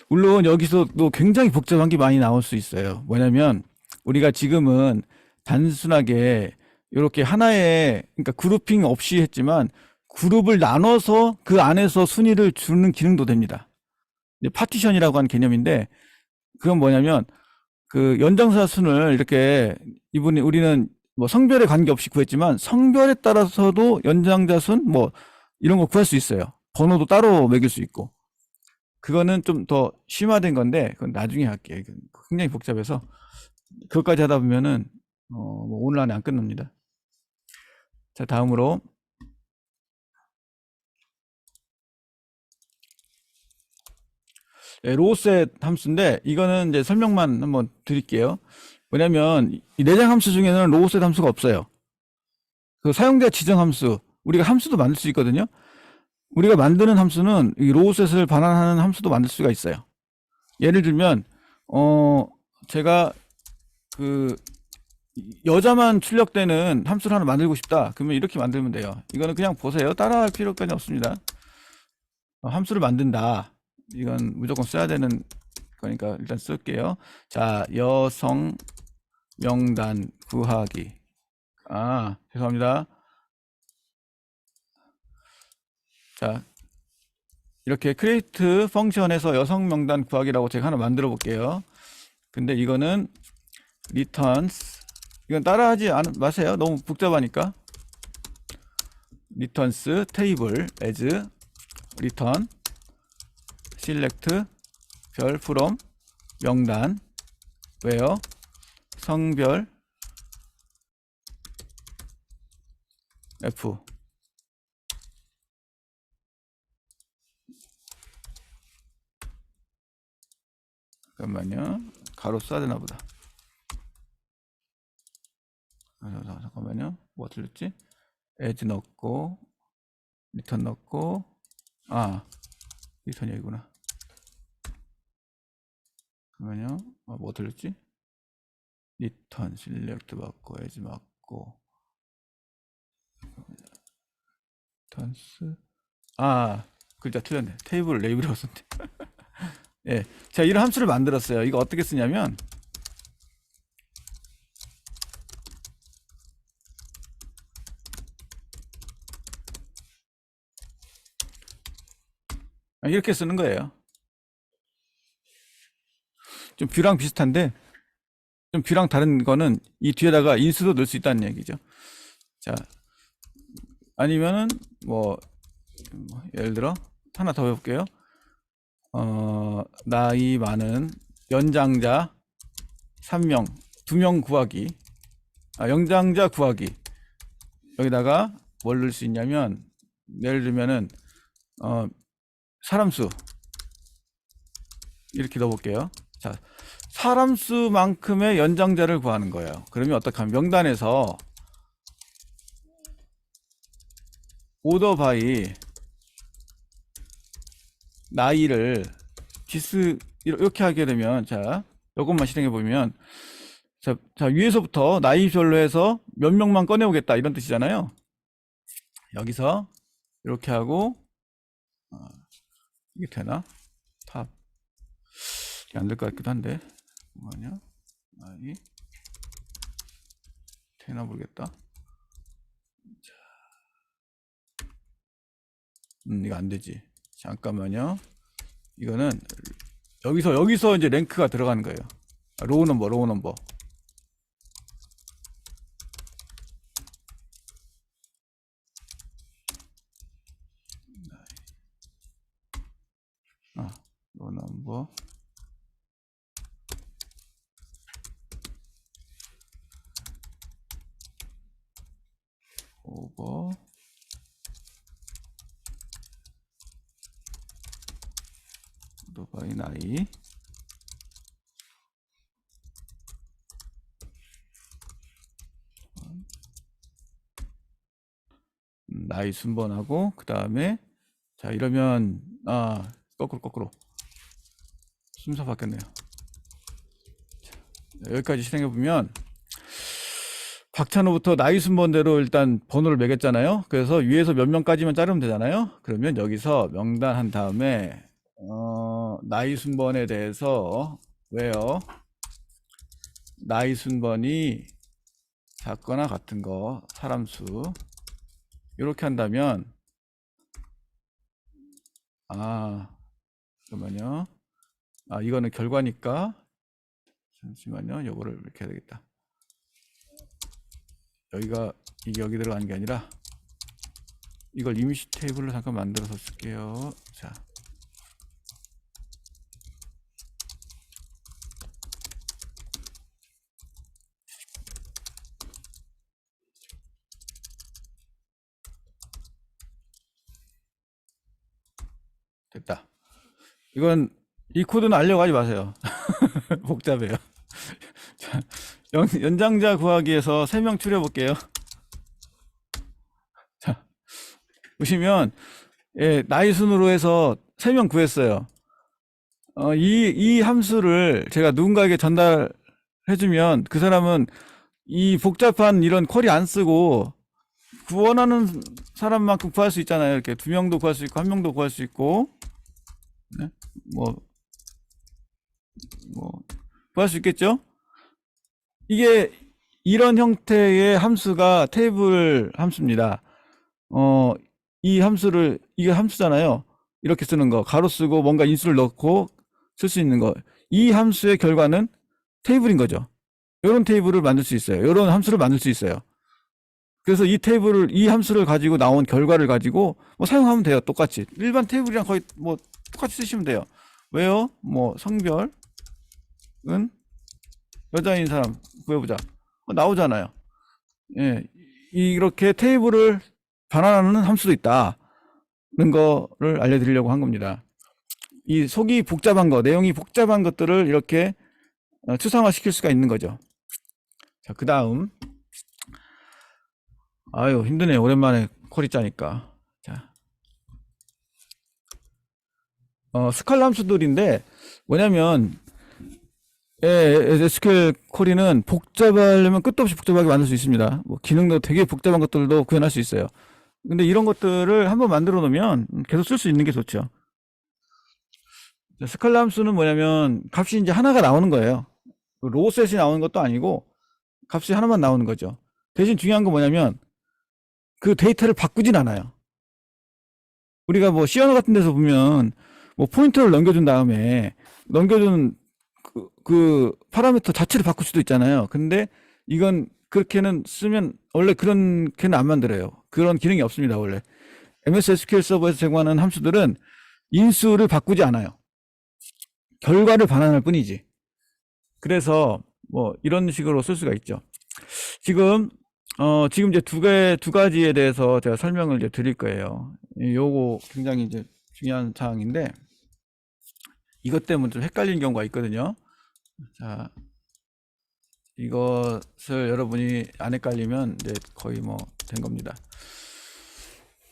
물론 여기서도 굉장히 복잡한 게 많이 나올 수 있어요. 뭐냐면 우리가 지금은 단순하게 이렇게 하나의, 그러니까 그룹핑 없이 했지만 그룹을 나눠서 그 안에서 순위를 주는 기능도 됩니다. 파티션이라고 하는 개념인데, 그건 뭐냐면 그 연장사 순을 이렇게 우리는 뭐 성별에 관계없이 구했지만 성별에 따라서도 연장자 순 뭐 이런 거 구할 수 있어요. 번호도 따로 매길 수 있고. 그거는 좀 더 심화된 건데 그건 나중에 할게요. 굉장히 복잡해서 그것까지 하다 보면은 뭐 오늘 안에 안 끝납니다. 자, 다음으로 로우셋 함수인데 이거는 이제 설명만 한번 드릴게요. 뭐냐면 이 내장 함수 중에는 로우셋 함수가 없어요. 그 사용자 지정 함수, 우리가 함수도 만들 수 있거든요. 우리가 만드는 함수는 이 로우셋을 반환하는 함수도 만들 수가 있어요. 예를 들면 제가 그 여자만 출력되는 함수를 하나 만들고 싶다. 그러면 이렇게 만들면 돼요. 이거는 그냥 보세요. 따라할 필요까지 없습니다. 함수를 만든다. 이건 무조건 써야 되는 거니까 일단 쓸게요. 자, 여성 명단 구하기. 죄송합니다. 자, 이렇게 create 펑션에서 여성 명단 구하기라고 제가 하나 만들어 볼게요. 근데 이거는 returns, 이건 따라하지 마세요. 너무 복잡하니까. returns table as return select 별 from 명단 where 성별 f. 잠깐만요. 가로 써야 되나 보다. 잠깐만요. 뭐 틀렸지? as 넣고 return 넣고 리턴이 여기구나. 잠깐만요. 뭐 틀렸지? return select 맞고 as 맞고 returns 글자 틀렸네. 테이블 레이블이라고 썼네. 예, 제가 이런 함수를 만들었어요. 이거 어떻게 쓰냐면 이렇게 쓰는 거예요. 좀 뷰랑 비슷한데 좀 뷰랑 다른 거는 이 뒤에다가 인수도 넣을 수 있다는 얘기죠. 자, 아니면은 뭐 예를 들어 하나 더 해볼게요. 나이 많은 연장자 3명, 2명 구하기. 연장자 구하기. 여기다가 뭘 넣을 수 있냐면 예를 들면은 사람 수 이렇게 넣어볼게요. 자, 사람 수만큼의 연장자를 구하는 거예요. 그러면 어떻게 하면 명단에서 오더 바이 나이를 지수 이렇게 하게 되면, 자, 이것만 실행해 보면, 자, 위에서부터 나이별로 해서 몇 명만 꺼내오겠다 이런 뜻이잖아요. 여기서 이렇게 하고, 이게 되나? 탑. 안 될 것 같기도 한데. 뭐냐? 나이. 되나 모르겠다. 이거 안 되지. 잠깐만요. 이거는 여기서 이제 랭크가 들어가는 거예요. 로우 넘버. 로우 넘버. 오버. 오더 바이 나이. 나이 순번하고, 그 다음에, 자, 이러면, 거꾸로. 순서 바뀌었네요. 자, 여기까지 실행해보면, 박찬호부터 나이 순번대로 일단 번호를 매겼잖아요. 그래서 위에서 몇 명까지만 자르면 되잖아요. 그러면 여기서 명단 한 다음에, 나이 순번에 대해서, 왜요? 나이 순번이 작거나 같은 거, 사람 수. 이렇게 한다면, 잠깐만요. 이거는 결과니까, 잠시만요. 요거를 이렇게 해야 되겠다. 이게 여기 들어가는 게 아니라, 이걸 이미지 테이블로 잠깐 만들어서 쓸게요. 자. 됐다. 이 코드는 알려고 하지 마세요. 복잡해요. 자, 연장자 구하기에서 3명 추려볼게요. 자, 보시면, 예, 나이 순으로 해서 3명 구했어요. 이 함수를 제가 누군가에게 전달해주면 그 사람은 이 복잡한 이런 쿼리 안 쓰고 원하는 사람만큼 구할 수 있잖아요. 이렇게 2명도 구할 수 있고 1명도 구할 수 있고, 네? 뭐 구할 수 있겠죠? 이게 이런 형태의 함수가 테이블 함수입니다. 이게 함수잖아요. 이렇게 쓰는 거, 가로 쓰고 뭔가 인수를 넣고 쓸 수 있는 거. 이 함수의 결과는 테이블인 거죠. 이런 테이블을 만들 수 있어요. 이런 함수를 만들 수 있어요. 그래서 이 함수를 가지고 나온 결과를 가지고 사용하면 돼요. 똑같이. 일반 테이블이랑 거의 똑같이 쓰시면 돼요. 왜요? 성별은 여자인 사람 구해보자. 나오잖아요. 예, 이렇게 테이블을 반환하는 함수도 있다는 거를 알려드리려고 한 겁니다. 이 속이 복잡한 거, 내용이 복잡한 것들을 이렇게 추상화 시킬 수가 있는 거죠. 자, 그 다음. 힘드네요. 오랜만에 쿼리 짜니까. 자, 스칼라 함수들인데, 뭐냐면, SQL 쿼리는 복잡하려면 끝도 없이 복잡하게 만들 수 있습니다. 기능도 되게 복잡한 것들도 구현할 수 있어요. 근데 이런 것들을 한번 만들어 놓으면 계속 쓸 수 있는 게 좋죠. 스칼라 함수는 뭐냐면 값이 이제 하나가 나오는 거예요. 로우셋이 나오는 것도 아니고 값이 하나만 나오는 거죠. 대신 중요한 건 뭐냐면 그 데이터를 바꾸진 않아요. 우리가 C 언어 같은 데서 보면 포인터를 넘겨준 다음에 넘겨준 그 파라미터 자체를 바꿀 수도 있잖아요. 근데 이건 그렇게는 쓰면 원래 그렇게는 안 만들어요. 그런 기능이 없습니다. 원래 MS SQL 서버에서 제공하는 함수들은 인수를 바꾸지 않아요. 결과를 반환할 뿐이지. 그래서 이런 식으로 쓸 수가 있죠. 지금 이제 두 가지에 대해서 제가 설명을 이제 드릴 거예요. 요거 굉장히 이제 중요한 사항인데 이것 때문에 좀 헷갈리는 경우가 있거든요. 자, 이것을 여러분이 안 헷갈리면 이제 거의 뭐 된 겁니다.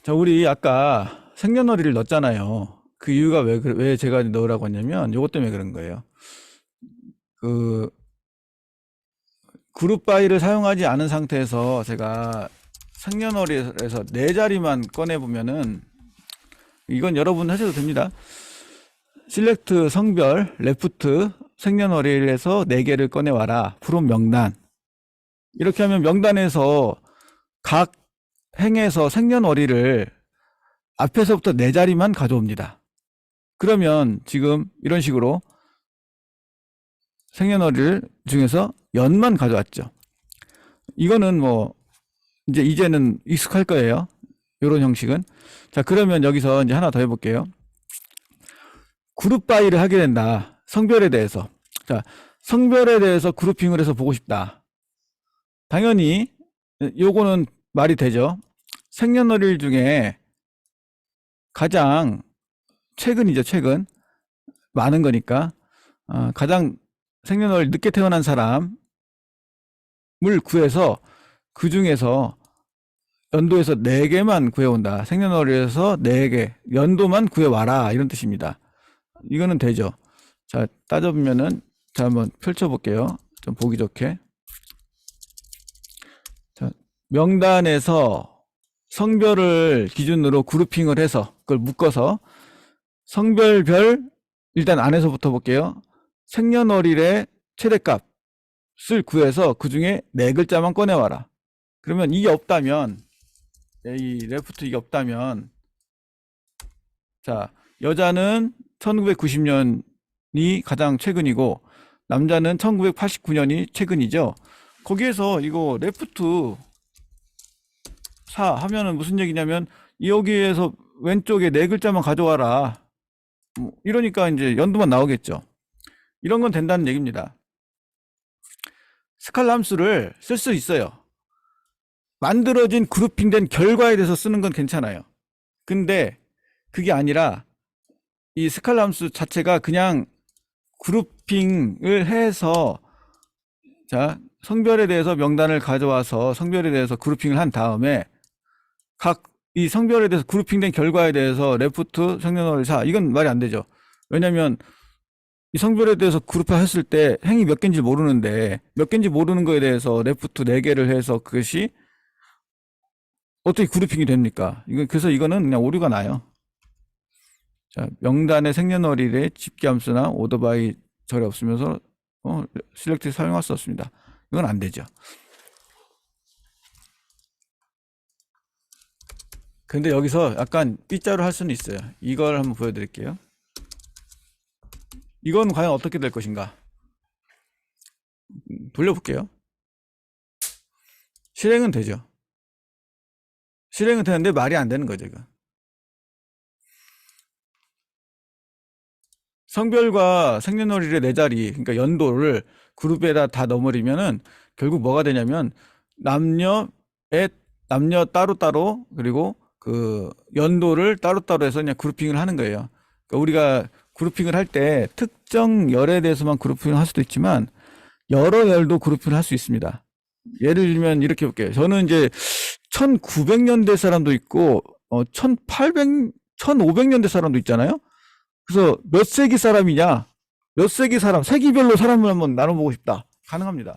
자, 우리 아까 생년월일을 넣었잖아요. 그 이유가 왜 제가 넣으라고 했냐면 요것 때문에 그런 거예요. 그 그룹 바이를 사용하지 않은 상태에서 제가 생년월일에서 네 자리만 꺼내 보면은 이건 여러분 하셔도 됩니다. 실렉트 성별, 레프트 생년월일에서 네 개를 꺼내 와라. 프롬 명단. 이렇게 하면 명단에서 각 행에서 생년월일을 앞에서부터 네 자리만 가져옵니다. 그러면 지금 이런 식으로 생년월일 중에서 연만 가져왔죠. 이거는 뭐 이제는 익숙할 거예요. 이런 형식은. 자, 그러면 여기서 이제 하나 더 해볼게요. 그룹 바이를 하게 된다. 성별에 대해서. 자, 성별에 대해서 그룹핑을 해서 보고 싶다. 당연히 요거는 말이 되죠. 생년월일 중에 가장 최근이죠. 최근 많은 거니까 가장 생년월일 늦게 태어난 사람을 구해서 그 중에서 연도에서 4개만 구해온다. 생년월일에서 4개 연도만 구해와라 이런 뜻입니다. 이거는 되죠. 자, 따져보면은 자, 한번 펼쳐볼게요. 좀 보기 좋게. 자, 명단에서 성별을 기준으로 그룹핑을 해서 그걸 묶어서 성별별 일단 안에서부터 볼게요. 생년월일의 최대값을 구해서 그 중에 4글자만 꺼내와라. 그러면 이게 없다면 이 레프트 이게 없다면 자, 여자는 1990년이 가장 최근이고 남자는 1989년이 최근이죠. 거기에서 이거 레프트 4 하면은 무슨 얘기냐면 여기에서 왼쪽에 4글자만 가져와라. 이러니까 이제 연도만 나오겠죠. 이런 건 된다는 얘기입니다. 스칼라 함수를 쓸 수 있어요. 만들어진 그룹핑된 결과에 대해서 쓰는 건 괜찮아요. 근데 그게 아니라 이 스칼라 함수 자체가 그냥 그룹핑을 해서 자, 성별에 대해서 명단을 가져와서 성별에 대해서 그룹핑을 한 다음에 각 이 성별에 대해서 그룹핑된 결과에 대해서 레프트 생년월일 4 이건 말이 안 되죠. 왜냐면 이 성별에 대해서 그룹화했을 때 행이 몇 개인지 모르는데 몇 개인지 모르는 거에 대해서 레프트 4개를 해서 그것이 어떻게 그룹핑이 됩니까? 그래서 이거는 그냥 오류가 나요. 자, 명단의 생년월일에 집계함수나 오더바이 절이 없으면서 실렉트 사용할 수 없습니다. 이건 안 되죠. 근데 여기서 약간 삐자로 할 수는 있어요. 이걸 한번 보여드릴게요. 이건 과연 어떻게 될 것인가? 돌려볼게요. 실행은 되죠. 실행은 되는데 말이 안 되는 거죠. 이거. 성별과 생년월일의 네 자리, 그러니까 연도를 그룹에다 다 넣어버리면은 결국 뭐가 되냐면 남녀 따로따로 그리고 그 연도를 따로따로 해서 그냥 그룹핑을 하는 거예요. 그러니까 우리가 그룹핑을 할 때 특정 열에 대해서만 그룹핑을 할 수도 있지만 여러 열도 그룹핑을 할 수 있습니다. 예를 들면 이렇게 볼게요. 저는 이제 1900년대 사람도 있고 1800, 1500년대 사람도 있잖아요. 그래서 몇 세기 사람이냐? 몇 세기 사람, 세기별로 사람을 한번 나눠보고 싶다. 가능합니다.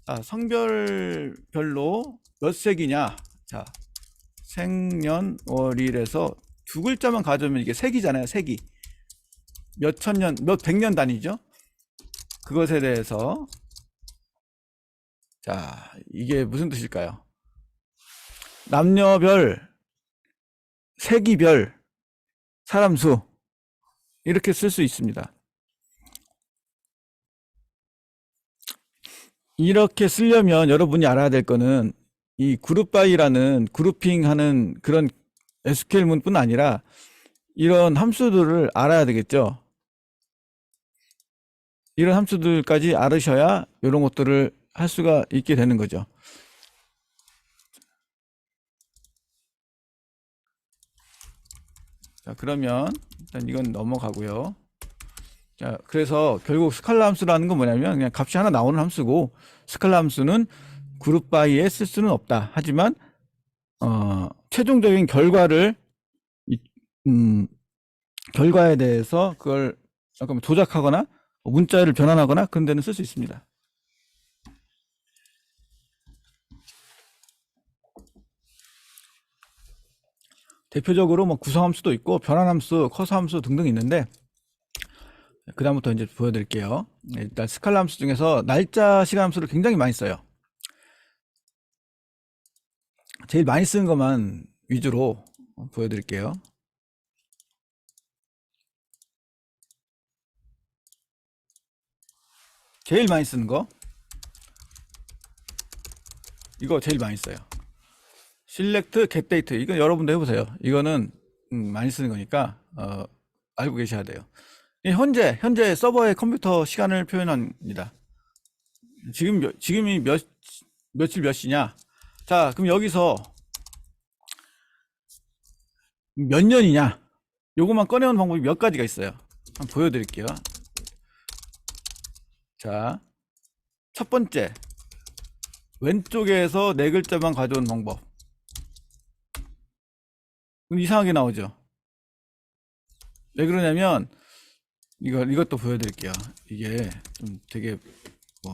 자, 성별별로 몇 세기냐? 자, 생년월일에서 두 글자만 가져오면 이게 세기잖아요. 세기. 몇 천년, 몇 백년 단위죠. 그것에 대해서 자, 이게 무슨 뜻일까요? 남녀별, 세기별, 사람 수 이렇게 쓸 수 있습니다. 이렇게 쓰려면 여러분이 알아야 될 거는 이 그룹 바이라는 그룹핑하는 그런 SQL문뿐 아니라 이런 함수들을 알아야 되겠죠. 이런 함수들까지 알으셔야 이런 것들을 할 수가 있게 되는 거죠. 자, 그러면 일단 이건 넘어가고요. 자, 그래서 결국 스칼라 함수라는 건 뭐냐면 그냥 값이 하나 나오는 함수고, 스칼라 함수는 그룹 바이에 쓸 수는 없다. 하지만 최종적인 결과를 이, 음, 결과에 대해서 그걸 잠깐만 조작하거나 문자를 변환하거나 그런 데는 쓸 수 있습니다. 대표적으로 뭐 구성함수도 있고 변환함수, 커서함수 등등 있는데, 그 다음부터 이제 보여드릴게요. 일단 스칼라 함수 중에서 날짜 시간 함수를 굉장히 많이 써요. 제일 많이 쓰는 것만 위주로 보여드릴게요. 제일 많이 쓰는 거, 이거 제일 많이 써요. select get date. 이건 여러분도 해보세요. 이거는 많이 쓰는 거니까 알고 계셔야 돼요. 현재 서버의 컴퓨터 시간을 표현합니다. 지금이 며칠 몇 시냐. 자, 그럼 여기서 몇 년이냐, 요것만 꺼내오는 방법이 몇 가지가 있어요. 한번 보여드릴게요. 자, 첫 번째, 왼쪽에서 네 글자만 가져오는 방법. 그럼 이상하게 나오죠. 왜 그러냐면, 이것도 보여드릴게요. 이게 좀 되게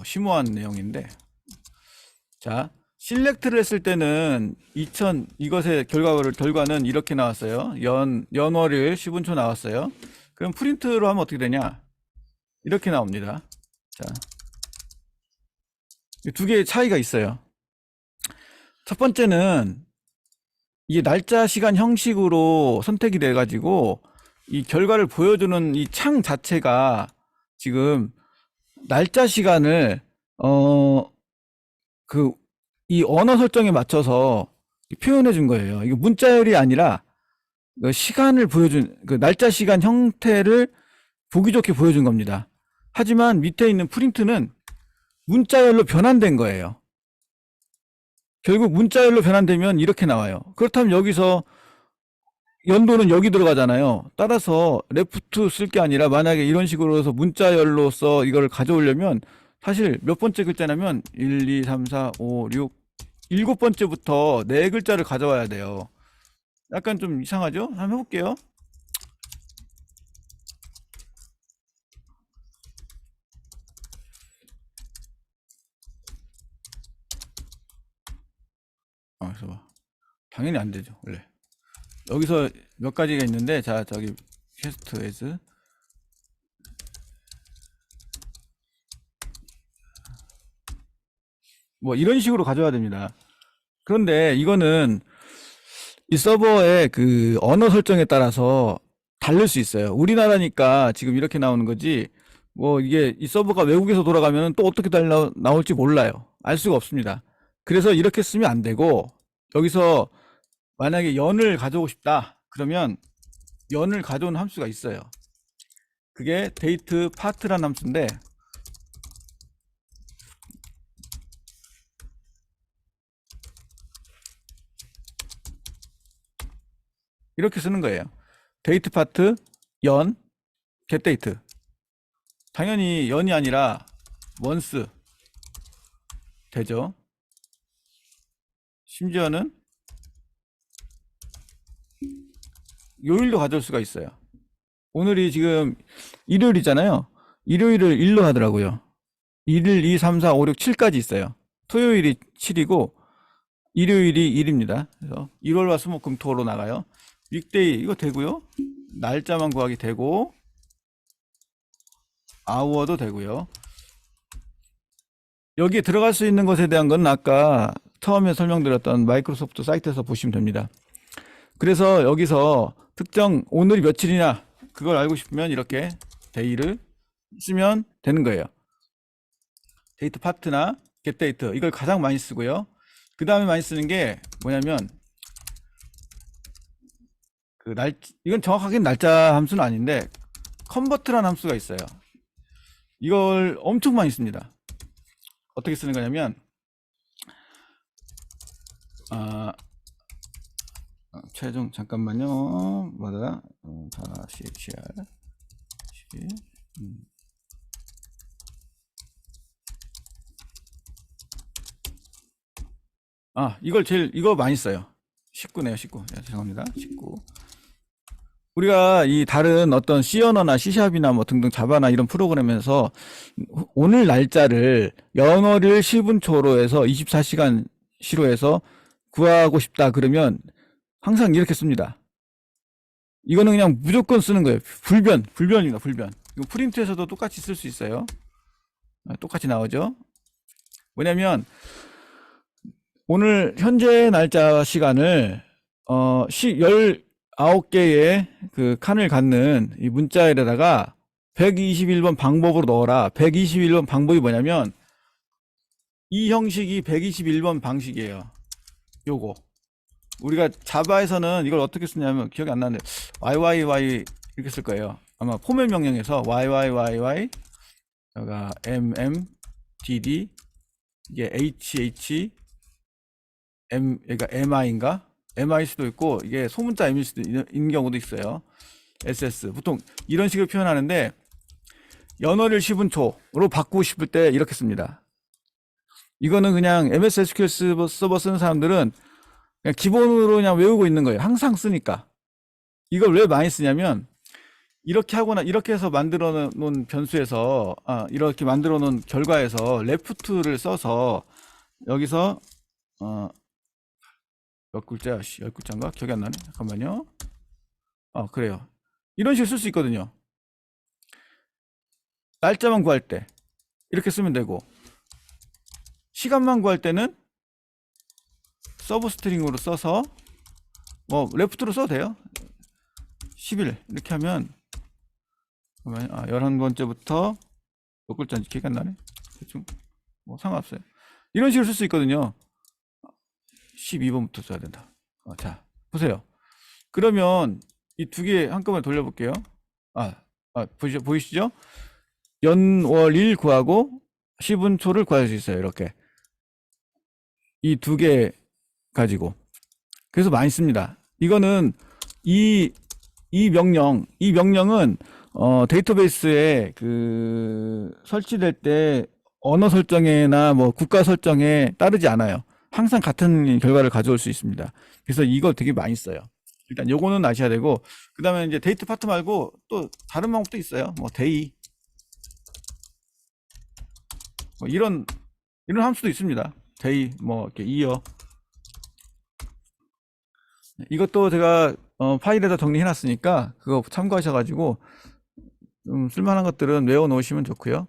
심오한 내용인데, 자, 실렉트를 했을 때는 이것의 결과는 이렇게 나왔어요. 연월일 10분초 나왔어요. 그럼 프린트로 하면 어떻게 되냐? 이렇게 나옵니다. 자, 두 개의 차이가 있어요. 첫 번째는 이게 날짜 시간 형식으로 선택이 돼 가지고 이 결과를 보여주는 이 창 자체가 지금 날짜 시간을 이 언어 설정에 맞춰서 표현해 준 거예요. 이거 문자열이 아니라 그 시간을 보여준, 그 날짜 시간 형태를 보기 좋게 보여준 겁니다. 하지만 밑에 있는 프린트는 문자열로 변환된 거예요. 결국 문자열로 변환되면 이렇게 나와요. 그렇다면 여기서 연도는 여기 들어가잖아요. 따라서 레프트 쓸 게 아니라 만약에 이런 식으로 해서 문자열로서 이걸 가져오려면 사실 몇 번째 글자냐면 1, 2, 3, 4, 5, 6, 7번째부터 네 글자를 가져와야 돼요. 약간 좀 이상하죠? 한번 해볼게요. 그래서 봐. 당연히 안 되죠, 원래. 여기서 몇 가지가 있는데, 자, 저기 퀘스트 에즈 뭐 이런 식으로 가져와야 됩니다. 그런데 이거는 이 서버의 그 언어 설정에 따라서 다를 수 있어요. 우리나라니까 지금 이렇게 나오는 거지, 뭐 이게 이 서버가 외국에서 돌아가면 또 어떻게 나올지 몰라요. 알 수가 없습니다. 그래서 이렇게 쓰면 안 되고, 여기서 만약에 연을 가져오고 싶다 그러면 연을 가져오는 함수가 있어요. 그게 date part라는 함수인데, 이렇게 쓰는 거예요. date part 연 get date. 당연히 연이 아니라 once 되죠. 심지어는 요일도 가져올 수가 있어요. 오늘이 지금 일요일이잖아요. 일요일을 1로 하더라고요. 1일, 2, 3, 4, 5, 6, 7까지 있어요. 토요일이 7이고 일요일이 1입니다. 그래서 1월, 화, 수, 목, 금, 토로 나가요. 윅데이 이거 되고요. 날짜만 구하기 되고, 아워도 되고요. 여기에 들어갈 수 있는 것에 대한 건 아까 처음에 설명드렸던 마이크로소프트 사이트에서 보시면 됩니다. 그래서 여기서 특정 오늘이 며칠이냐 그걸 알고 싶으면 이렇게 데이를 쓰면 되는 거예요. 데이트 파트나 get date 이걸 가장 많이 쓰고요. 그 다음에 많이 쓰는 게 뭐냐면 이건 정확하게 날짜 함수는 아닌데 컨버트라는 함수가 있어요. 이걸 엄청 많이 씁니다. 어떻게 쓰는 거냐면 최종 잠깐만요. 뭐다? 다시 CR 12 이거 많이 써요. 19네요, 19. 죄송합니다. 19. 우리가 이 다른 어떤 C 언어나 C샵이나 뭐 등등 자바나 이런 프로그램에서 오늘 날짜를 연월일 10분초로 해서 24시간 시로 해서 구하고 싶다 그러면 항상 이렇게 씁니다. 이거는 그냥 무조건 쓰는 거예요. 불변입니다. 불변. 이거 프린트에서도 똑같이 쓸 수 있어요. 똑같이 나오죠. 뭐냐면 오늘 현재 날짜 시간을 19개의 그 칸을 갖는 이 문자에다가 121번 방법으로 넣어라. 121번 방법이 뭐냐면 이 형식이 121번 방식이에요. 요거. 우리가 자바에서는 이걸 어떻게 쓰냐면 기억이 안 나는데 YYY 이렇게 쓸 거예요. 아마 포맷 명령에서 YYYY 여기가 MMDD 이게 HH 그러니까 MI인가? MI일 수도 있고 이게 소문자 M일 수도 있는 경우도 있어요. SS 보통 이런 식으로 표현하는데 연월일 10분초로 바꾸고 싶을 때 이렇게 씁니다. 이거는 그냥 MS SQL 서버 쓰는 사람들은 그냥 기본으로 그냥 외우고 있는 거예요. 항상 쓰니까. 이걸 왜 많이 쓰냐면 이렇게 하거나 이렇게 해서 만들어 놓은 변수에서 이렇게 만들어 놓은 결과에서 레프트를 써서 여기서 몇 글자? 10글자인가? 기억이 안 나네. 잠깐만요. 그래요. 이런 식으로 쓸 수 있거든요. 날짜만 구할 때 이렇게 쓰면 되고 시간만 구할 때는 서브 스트링으로 써서 뭐 레프트로 써도 돼요. 10일 이렇게 하면 11번째부터 몇 글자인지 기억이 안 나네. 대충 뭐 상관없어요. 이런 식으로 쓸 수 있거든요. 12번부터 써야 된다. 자 보세요. 그러면 이 두 개 한꺼번에 돌려볼게요. 보이시죠? 연월일 구하고 10분초를 구할 수 있어요. 이렇게 이 두 개 가지고 그래서 많이 씁니다. 이거는 이 명령은 데이터베이스에 그 설치될 때 언어 설정에나 뭐 국가 설정에 따르지 않아요. 항상 같은 결과를 가져올 수 있습니다. 그래서 이거 되게 많이 써요. 일단 요거는 아셔야 되고 그 다음에 이제 데이트 파트 말고 또 다른 방법도 있어요. 뭐 데이 뭐 이런 함수도 있습니다. 데이 뭐 이렇게 이어 이것도 제가 파일에다 정리해 놨으니까 그거 참고하셔가지고 쓸만한 것들은 외워 놓으시면 좋고요.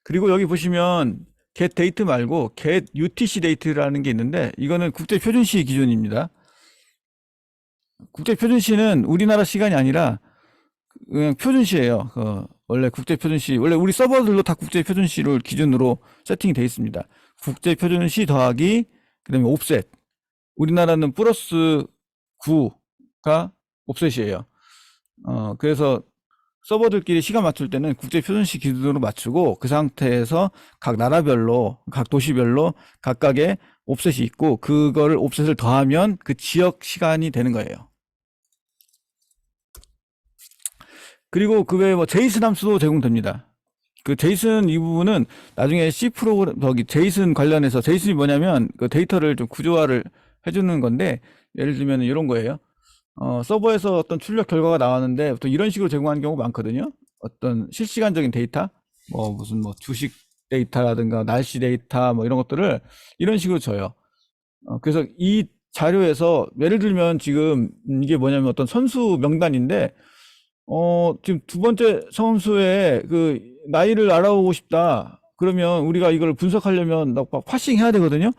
그리고 여기 보시면 get date 말고 get UTC date라는 게 있는데 이거는 국제 표준시 기준입니다. 국제 표준시는 우리나라 시간이 아니라 그냥 표준시예요. 원래 국제 표준시 원래 우리 서버들로 다 국제 표준시를 기준으로 세팅이 되어 있습니다. 국제 표준시 더하기 그다음에 옵셋. 우리나라는 플러스 9가 옵셋이에요. 그래서 서버들끼리 시간 맞출 때는 국제 표준시 기준으로 맞추고 그 상태에서 각 나라별로 각 도시별로 각각의 옵셋이 있고 그거를 옵셋을 더하면 그 지역 시간이 되는 거예요. 그리고 그 외에 뭐 제이슨 함수도 제공됩니다. 그 제이슨 이 부분은 나중에 C 프로그램 제이슨 관련해서 제이슨이 뭐냐면 그 데이터를 좀 구조화를 해주는 건데 예를 들면 이런 거예요. 서버에서 어떤 출력 결과가 나왔는데 보통 이런 식으로 제공하는 경우가 많거든요. 어떤 실시간적인 데이터, 뭐 무슨 뭐 주식 데이터라든가 날씨 데이터 뭐 이런 것들을 이런 식으로 줘요. 그래서 이 자료에서 예를 들면 지금 이게 뭐냐면 어떤 선수 명단인데 지금 두 번째 선수의 그 나이를 알아보고 싶다. 그러면 우리가 이걸 분석하려면 막 파싱 해야 되거든요.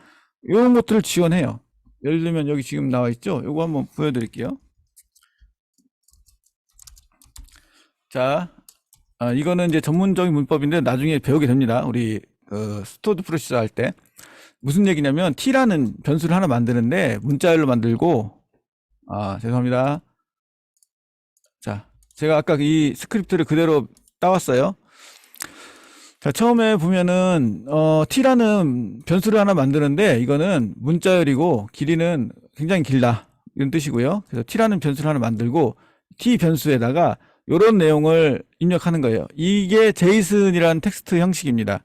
이런 것들을 지원해요. 예를 들면 여기 지금 나와 있죠. 이거 한번 보여드릴게요. 자, 이거는 이제 전문적인 문법인데 나중에 배우게 됩니다. 우리 스토어드 프로시저 할 때 무슨 얘기냐면 t라는 변수를 하나 만드는데 문자열로 만들고 죄송합니다. 자, 제가 아까 이 스크립트를 그대로 따왔어요. 자, 처음에 보면은 t라는 변수를 하나 만드는데 이거는 문자열이고 길이는 굉장히 길다 이런 뜻이고요. 그래서 t라는 변수를 하나 만들고 t 변수에다가 이런 내용을 입력하는 거예요. 이게 제이슨이라는 텍스트 형식입니다.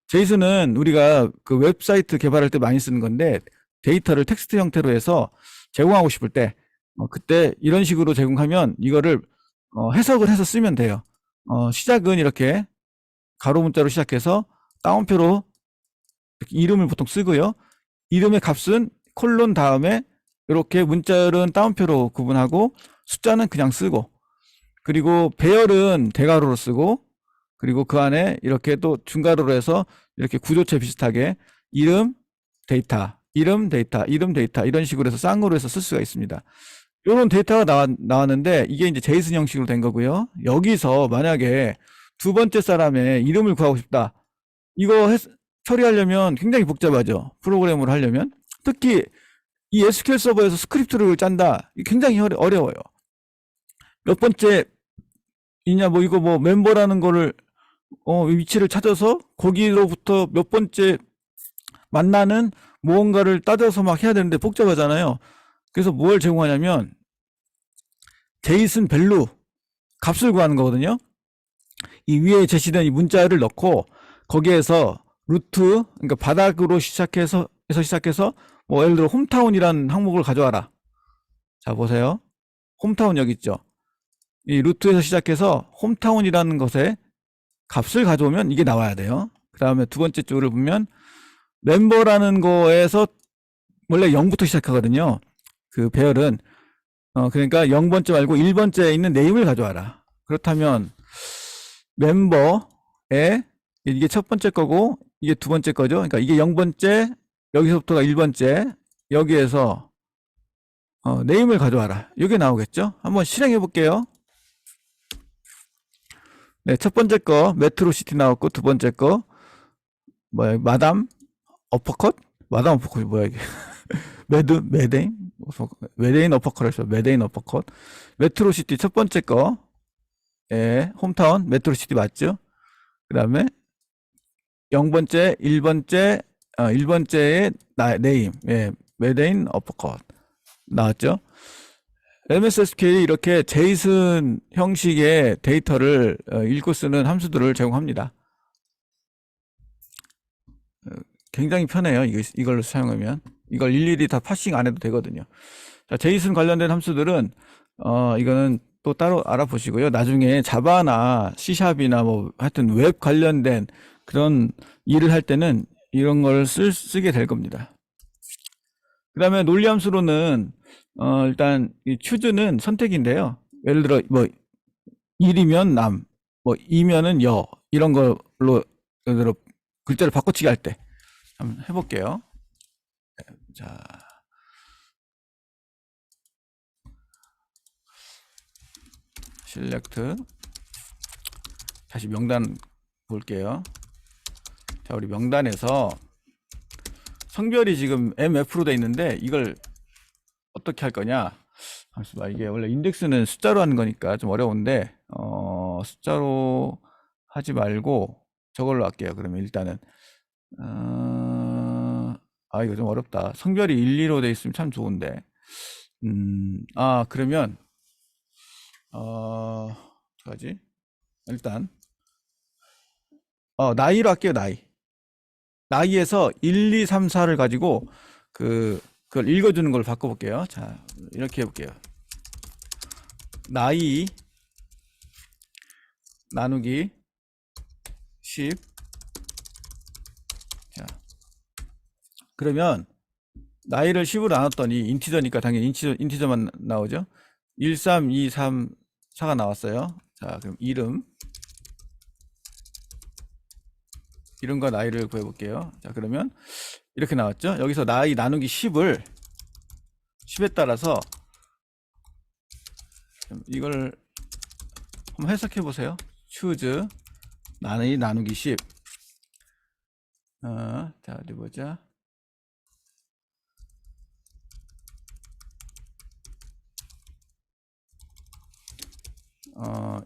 제이슨은 우리가 그 웹사이트 개발할 때 많이 쓰는 건데 데이터를 텍스트 형태로 해서 제공하고 싶을 때 그때 이런 식으로 제공하면 이거를 해석을 해서 쓰면 돼요. 시작은 이렇게 가로 문자로 시작해서 따옴표로 이름을 보통 쓰고요. 이름의 값은 콜론 다음에 이렇게 문자열은 따옴표로 구분하고 숫자는 그냥 쓰고, 그리고 배열은 대괄호로 쓰고, 그리고 그 안에 이렇게 또 중괄호로 해서 이렇게 구조체 비슷하게 이름 데이터, 이름 데이터, 이름 데이터 이런 식으로 해서 쌍으로 해서 쓸 수가 있습니다. 이런 데이터가 나왔는데 이게 이제 제이슨 형식으로 된 거고요. 여기서 만약에 두 번째 사람의 이름을 구하고 싶다. 이거 처리하려면 굉장히 복잡하죠. 프로그램으로 하려면. 특히 이 SQL 서버에서 스크립트를 짠다. 굉장히 어려워요. 몇 번째 이냐, 뭐 이거 뭐 멤버라는 거를 위치를 찾아서 거기로부터 몇 번째 만나는 무언가를 따져서 막 해야 되는데 복잡하잖아요. 그래서 뭘 제공하냐면 제이슨 밸류 값을 구하는 거거든요. 이 위에 제시된 이 문자를 넣고 거기에서 루트, 그러니까 바닥으로 시작해서 뭐 예를 들어 홈타운이라는 항목을 가져와라. 자, 보세요. 홈타운 여기 있죠. 이 루트에서 시작해서 홈타운이라는 것에 값을 가져오면 이게 나와야 돼요. 그 다음에 두 번째 줄을 보면 멤버라는 거에서 원래 0부터 시작하거든요. 그 배열은 그러니까 0번째 말고 1번째에 있는 네임을 가져와라. 그렇다면 멤버에 이게 첫 번째 거고 이게 두 번째 거죠. 그러니까 이게 0번째, 여기서부터가 1번째, 여기에서 네임을 가져와라. 이게 나오겠죠. 한번 실행해 볼게요. 네, 첫 번째 거 메트로시티 나왔고, 두 번째 거 뭐야, 마담 어퍼컷? 마담 어퍼컷이 뭐야 이게? 메데인 어퍼컷이죠. 메데인 어퍼컷. 메트로시티 첫 번째 거, 예, 홈타운 메트로시티 맞죠? 그 다음에 0번째, 1번째, 1번째의 네임, 예, 메데인 어퍼컷 나왔죠? MS SQL이 이렇게 제이슨 형식의 데이터를 읽고 쓰는 함수들을 제공합니다. 굉장히 편해요. 이걸 사용하면. 이걸 일일이 다 파싱 안 해도 되거든요. 자, 제이슨 관련된 함수들은 이거는 또 따로 알아보시고요. 나중에 자바나 C샵이나 뭐 하여튼 웹 관련된 그런 일을 할 때는 이런 걸 쓰게 될 겁니다. 그 다음에 논리 함수로는 일단 이 choose는 선택인데요. 예를 들어 뭐 1이면 남, 뭐 2면은 여 이런 걸로 예를 들어 글자를 바꿔치기 할 때 한번 해볼게요. 자, select 다시 명단 볼게요. 자, 우리 명단에서 성별이 지금 MF로 돼 있는데 이걸 어떻게 할 거냐? 잠시만, 이게 원래 인덱스는 숫자로 하는 거니까 좀 어려운데 숫자로 하지 말고 저걸로 할게요. 그러면 일단은 이거 좀 어렵다. 성별이 1, 2로 돼 있으면 참 좋은데 그러면 어떡하지? 일단 나이로 할게요. 나이에서 1, 2, 3, 4를 가지고 그걸 읽어주는 걸 바꿔볼게요. 자, 이렇게 해볼게요. 나이 나누기 10. 자, 그러면 나이를 10으로 나눴더니 인티저니까 당연히 인티저만 나오죠. 1, 3, 2, 3, 4가 나왔어요. 자, 그럼 이름과 나이를 구해볼게요. 자, 그러면 이렇게 나왔죠. 여기서 나이 나누기 10을 10에 따라서 이걸 한번 해석해 보세요. choose 나이 나누기 10. 자, 어디 보자.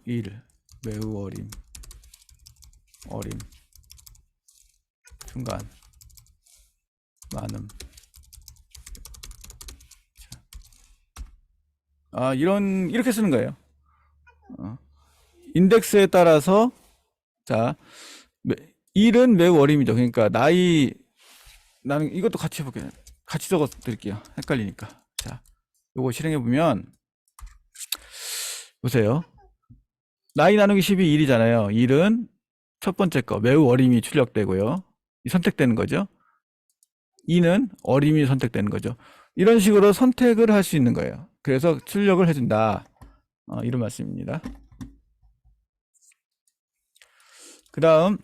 일 매우 어림 중간 많음. 이렇게 쓰는 거예요. 인덱스에 따라서 자, 일은 매우 어림이죠. 그러니까 나는 이것도 같이 해볼게요. 같이 적어 드릴게요. 헷갈리니까. 자, 요거 실행해 보면 보세요. 나이 나누기 10이 1이잖아요. 1은 첫 번째 거 매우 어림이 출력되고요. 선택되는 거죠. 2는 어림이 선택되는 거죠. 이런 식으로 선택을 할 수 있는 거예요. 그래서 출력을 해준다. 이런 말씀입니다. 그 다음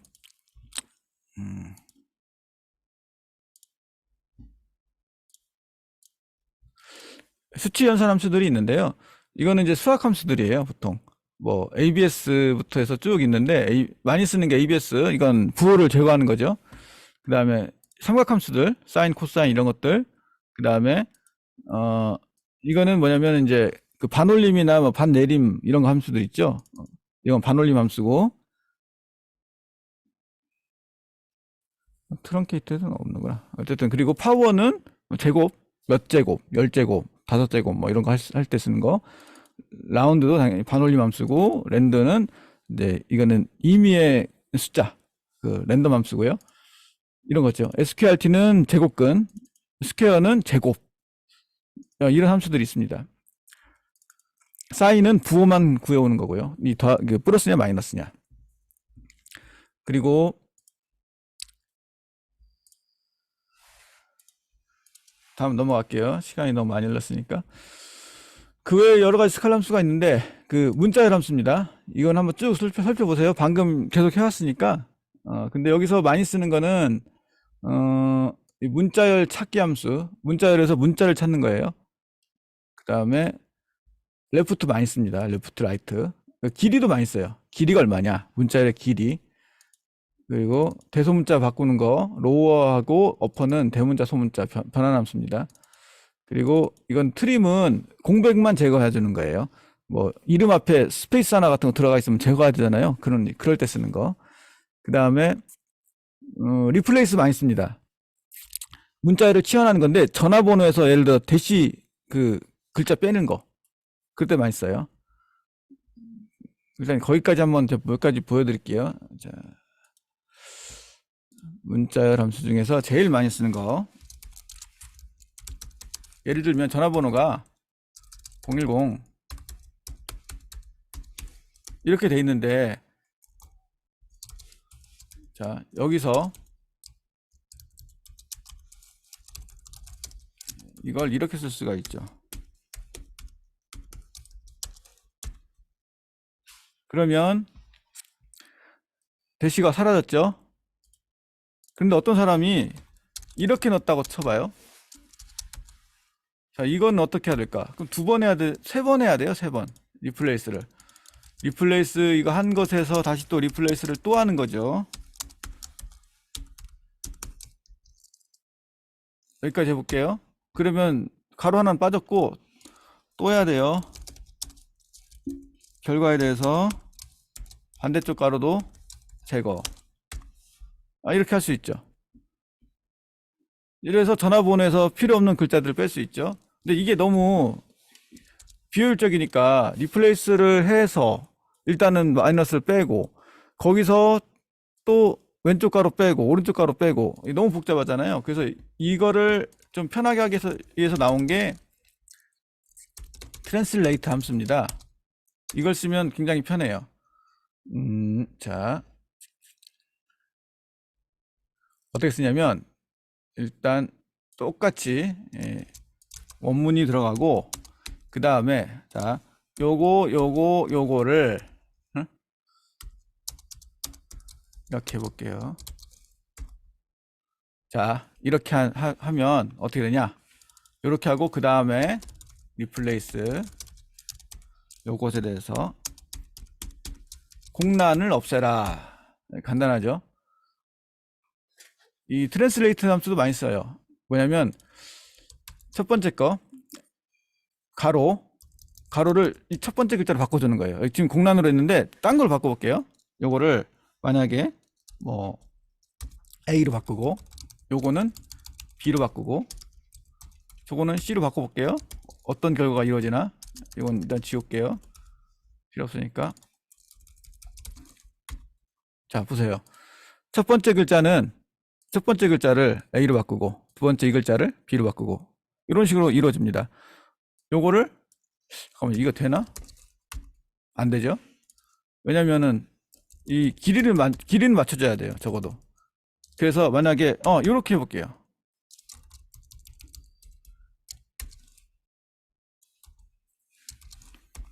수치 연산 함수들이 있는데요. 이거는 이제 수학 함수들이에요. 보통 뭐 ABS부터 해서 쭉 있는데 많이 쓰는 게 ABS, 이건 부호를 제거하는 거죠. 그 다음에 삼각함수들, 사인, 코사인 이런 것들. 그 다음에 이거는 뭐냐면 이제 그 반올림이나 뭐 반내림 이런 거 함수들 있죠. 이건 반올림 함수고, 트렁케이트는 없는구나. 어쨌든 그리고 파워는 제곱, 몇 제곱, 열 제곱, 다섯 제곱 뭐 이런 거 할 때 쓰는 거. 라운드도 당연히 반올림 함수고, 랜드는 이제 이거는 임의의 숫자, 그 랜덤 함수고요. 이런 거죠. sqrt는 제곱근, 스퀘어는 제곱. 이런 함수들이 있습니다. 사인은 부호만 구해오는 거고요. 그 플러스냐 마이너스냐. 그리고 다음 넘어갈게요. 시간이 너무 많이 흘렀으니까. 그 외에 여러 가지 스칼 함수가 있는데 그 문자열 함수입니다. 이건 한번 쭉 살펴보세요. 방금 계속 해왔으니까. 근데 여기서 많이 쓰는 거는 이 문자열 찾기 함수. 문자열에서 문자를 찾는 거예요. 그 다음에 레프트 많이 씁니다. 레프트 라이트. 길이도 많이 써요. 길이가 얼마냐? 문자열의 길이. 그리고 대소문자 바꾸는 거, 로어하고 어퍼는 대문자 소문자 변환 함수입니다. 그리고 이건 트림은 공백만 제거해 주는 거예요. 뭐 이름 앞에 스페이스 하나 같은 거 들어가 있으면 제거해야 되잖아요. 그럴 때 쓰는 거. 그 다음에 리플레이스 많이 씁니다. 문자열을 치환하는 건데 전화번호에서 예를 들어 대시 그 글자 빼는 거, 그럴 때 많이 써요. 일단 거기까지 한번 몇 가지 보여드릴게요. 자, 문자열 함수 중에서 제일 많이 쓰는 거, 예를 들면 전화번호가 010 이렇게 돼 있는데, 자 여기서 이걸 이렇게 쓸 수가 있죠. 그러면 대시가 사라졌죠. 그런데 어떤 사람이 이렇게 넣었다고 쳐봐요. 자, 이건 어떻게 해야 될까? 그럼 두 번 해야 돼, 세 번 해야 돼요. 세 번 리플레이스를. 리플레이스 이거 한 것에서 다시 또 리플레이스를 또 하는 거죠. 여기까지 해볼게요. 그러면 가로 하나는 빠졌고 또 해야 돼요. 결과에 대해서 반대쪽 가로도 제거. 이렇게 할 수 있죠. 이래서 전화번호에서 필요 없는 글자들을 뺄 수 있죠. 근데 이게 너무 비효율적이니까 리플레이스를 해서 일단은 마이너스를 빼고 거기서 또 왼쪽 가로 빼고 오른쪽 가로 빼고 너무 복잡하잖아요. 그래서 이거를 좀 편하게 하기 위해서 나온 게 트랜슬레이트 함수입니다. 이걸 쓰면 굉장히 편해요. 자, 어떻게 쓰냐면 일단 똑같이 원문이 들어가고, 그 다음에 자 요거를 이렇게 해볼게요. 자 이렇게 하면 어떻게 되냐, 이렇게 하고 그 다음에 리플레이스 요것에 대해서 공란을 없애라. 간단하죠. 이 트랜슬레이트 함수도 많이 써요. 뭐냐면 첫 번째 거 가로를 이 첫 번째 글자로 바꿔주는 거예요. 지금 공란으로 했는데 딴 걸 바꿔볼게요. 요거를 만약에 뭐 A로 바꾸고, 요거는 B로 바꾸고, 저거는 C로 바꿔볼게요. 어떤 결과가 이루어지나. 이건 일단 지울게요. 필요 없으니까. 자 보세요. 첫 번째 글자는 첫 번째 글자를 A로 바꾸고 두 번째 이 글자를 B로 바꾸고 이런 식으로 이루어집니다. 요거를 잠깐만 이거 되나? 안 되죠? 왜냐면은 이 길이는 맞춰줘야 돼요. 적어도. 그래서 만약에 이렇게 해볼게요.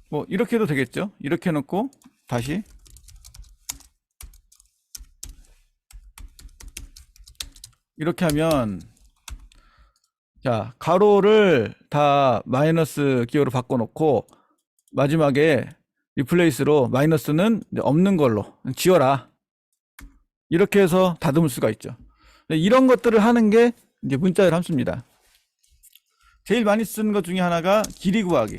뭐 이렇게 해도 되겠죠? 이렇게 해놓고 다시 이렇게 하면 자 가로를 다 마이너스 기호로 바꿔놓고 마지막에 리플레이스로 마이너스는 없는 걸로 지워라. 이렇게 해서 다듬을 수가 있죠. 이런 것들을 하는 게 이제 문자열 함수입니다. 제일 많이 쓰는 것 중에 하나가 길이 구하기.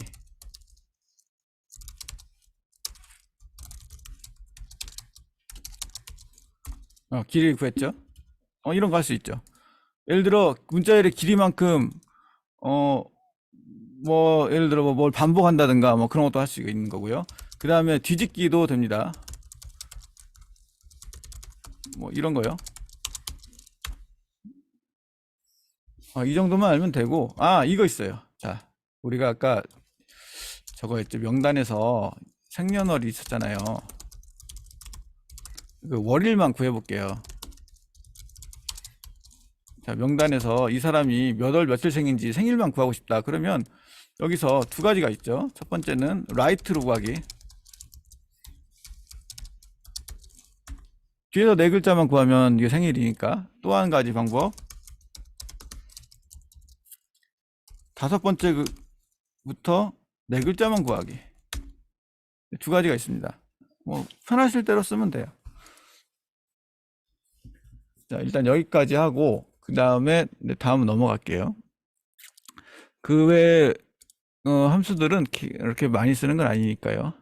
길이 구했죠. 이런 거 할 수 있죠. 예를 들어 문자열의 길이만큼 뭐 예를 들어 뭘 반복한다든가 뭐 그런 것도 할 수 있는 거고요. 그 다음에 뒤집기도 됩니다. 뭐 이런 거요. 이 정도만 알면 되고 이거 있어요. 자 우리가 아까 저거 했죠. 명단에서 생년월일 있었잖아요. 그 월일만 구해볼게요. 자 명단에서 이 사람이 몇 월 며칠 생인지 생일만 구하고 싶다. 그러면 여기서 두 가지가 있죠. 첫 번째는 라이트로 구하기. 뒤에서 네 글자만 구하면 이게 생일이니까. 또 한 가지 방법, 다섯 번째부터 네 글자만 구하기. 두 가지가 있습니다. 뭐 편하실 대로 쓰면 돼요. 자 일단 여기까지 하고 그 다음에 다음 넘어갈게요. 그 외에 함수들은 이렇게 많이 쓰는 건 아니니까요.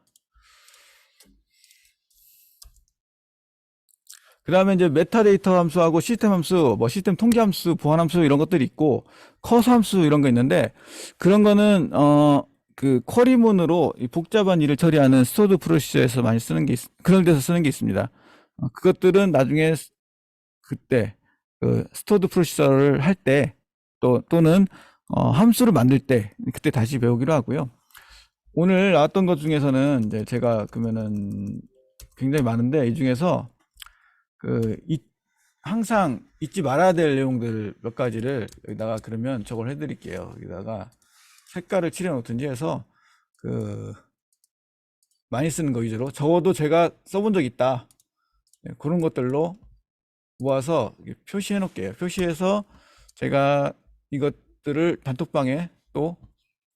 그 다음에 이제 메타데이터 함수하고 시스템 함수, 뭐 시스템 통계 함수, 보안 함수 이런 것들이 있고 커서 함수 이런 거 있는데 그런 거는 그 쿼리문으로 복잡한 일을 처리하는 스토어드 프로시저에서 많이 쓰는 게 그런 데서 쓰는 게 있습니다. 그것들은 나중에 그때 그 스토어드 프로시저를 할 때 또는 함수를 만들 때 그때 다시 배우기로 하고요. 오늘 나왔던 것 중에서는 이제 제가 그러면은 굉장히 많은데 이 중에서 항상 잊지 말아야 될 내용들 몇 가지를 여기다가 그러면 저걸 해드릴게요. 여기다가 색깔을 칠해 놓든지 해서 많이 쓰는 거 위주로 적어도 제가 써본 적 있다. 그런 것들로 모아서 표시해 놓을게요. 표시해서 제가 이것들을 단톡방에 또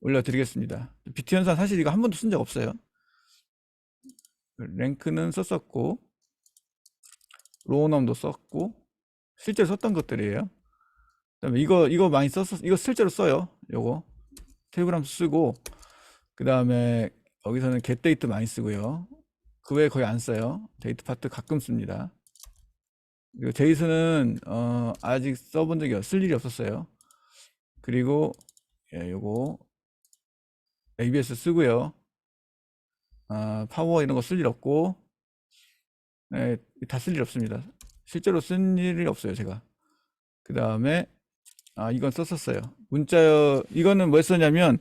올려드리겠습니다. 비트 연산 사실 이거 한 번도 쓴 적 없어요. 랭크는 썼었고 로우넘도 썼고 실제로 썼던 것들이에요. 그다음에 이거 많이 썼어. 이거 실제로 써요. 요거 테이블 함수 쓰고 그 다음에 여기서는 getDate 많이 쓰고요. 그 외에 거의 안 써요. 데이트 파트 가끔 씁니다. 그리고 제이슨은 아직 써본 적이 쓸 일이 없었어요. 그리고 요거 ABS 쓰고요. 파워 이런 거 쓸 일 없고 다 쓸 일 없습니다. 실제로 쓴 일이 없어요 제가. 그 다음에 이건 썼었어요. 이거는 뭐 했었냐면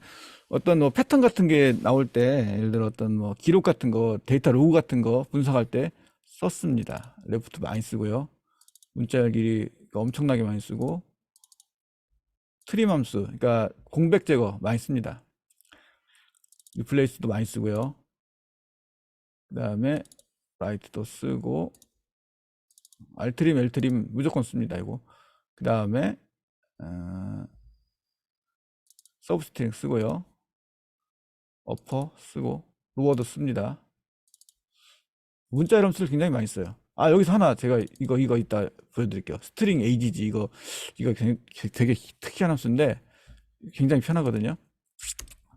어떤 뭐 패턴 같은 게 나올 때 예를 들어 어떤 뭐 기록 같은 거 데이터 로그 같은 거 분석할 때 썼습니다. 레프트 많이 쓰고요. 문자열 길이 엄청나게 많이 쓰고 트림 함수 그러니까 공백 제거 많이 씁니다. 리플레이스도 많이 쓰고요. 그 다음에 라이트도 쓰고 알트림 엘트림 무조건 씁니다. 이거 그 다음에 서브스트링 쓰고요. 어퍼 쓰고 로어도 씁니다. 문자 이름수를 굉장히 많이 써요. 여기서 하나 제가 이거 이따 보여드릴게요. 스트링 AGG 이거 되게 특이한 함수인데 굉장히 편하거든요.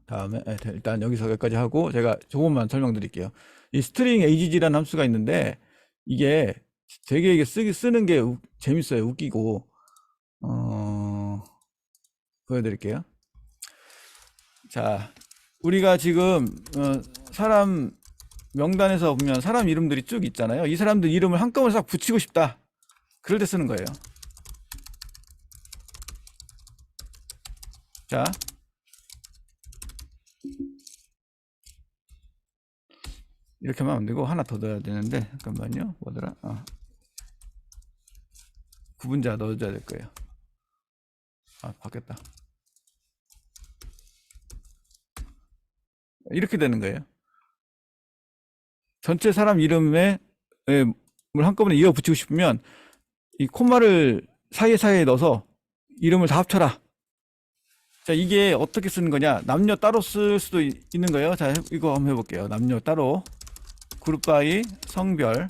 다음에 일단 여기서 여기까지 하고 제가 조금만 설명드릴게요. 이 스트링 AGG라는 함수가 있는데 이게 되게 이게 쓰는 게 재밌어요. 웃기고 보여드릴게요. 자, 우리가 지금 사람 명단에서 보면 사람 이름들이 쭉 있잖아요. 이 사람들 이름을 한꺼번에 싹 붙이고 싶다. 그럴 때 쓰는 거예요. 자, 이렇게 하면 안 되고 하나 더 넣어야 되는데, 잠깐만요. 뭐더라? 구분자 넣어줘야 될 거예요. 바뀌었다. 이렇게 되는 거예요. 전체 사람 이름에 물 한꺼번에 이어 붙이고 싶으면 이 콤마를 사이에 넣어서 이름을 다 합쳐라. 자, 이게 어떻게 쓰는 거냐? 남녀 따로 쓸 수도 있는 거예요. 자, 이거 한번 해볼게요. 남녀 따로 그룹 바이 성별.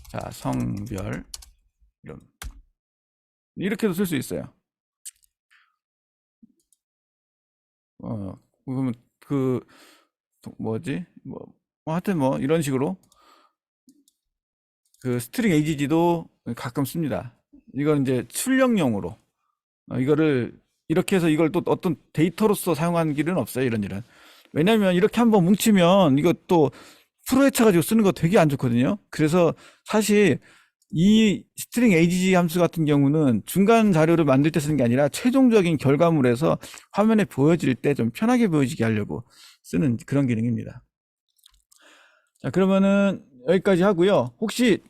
자, 성별 이름 이렇게도 쓸 수 있어요. 그러면 뭐지? 하여튼 이런 식으로 그 스트링 AGG도 가끔 씁니다. 이건 이제 출력용으로 이거를 이렇게 해서 이걸 또 어떤 데이터로서 사용하는 길은 없어요. 이런 일은. 왜냐면 이렇게 한번 뭉치면 이거 또 프로에 쳐가지고 쓰는 거 되게 안 좋거든요. 그래서 사실 이 스트링 AGG 함수 같은 경우는 중간 자료를 만들 때 쓰는 게 아니라 최종적인 결과물에서 화면에 보여질 때 좀 편하게 보여지게 하려고 쓰는 그런 기능입니다. 자, 그러면은 여기까지 하고요. 혹시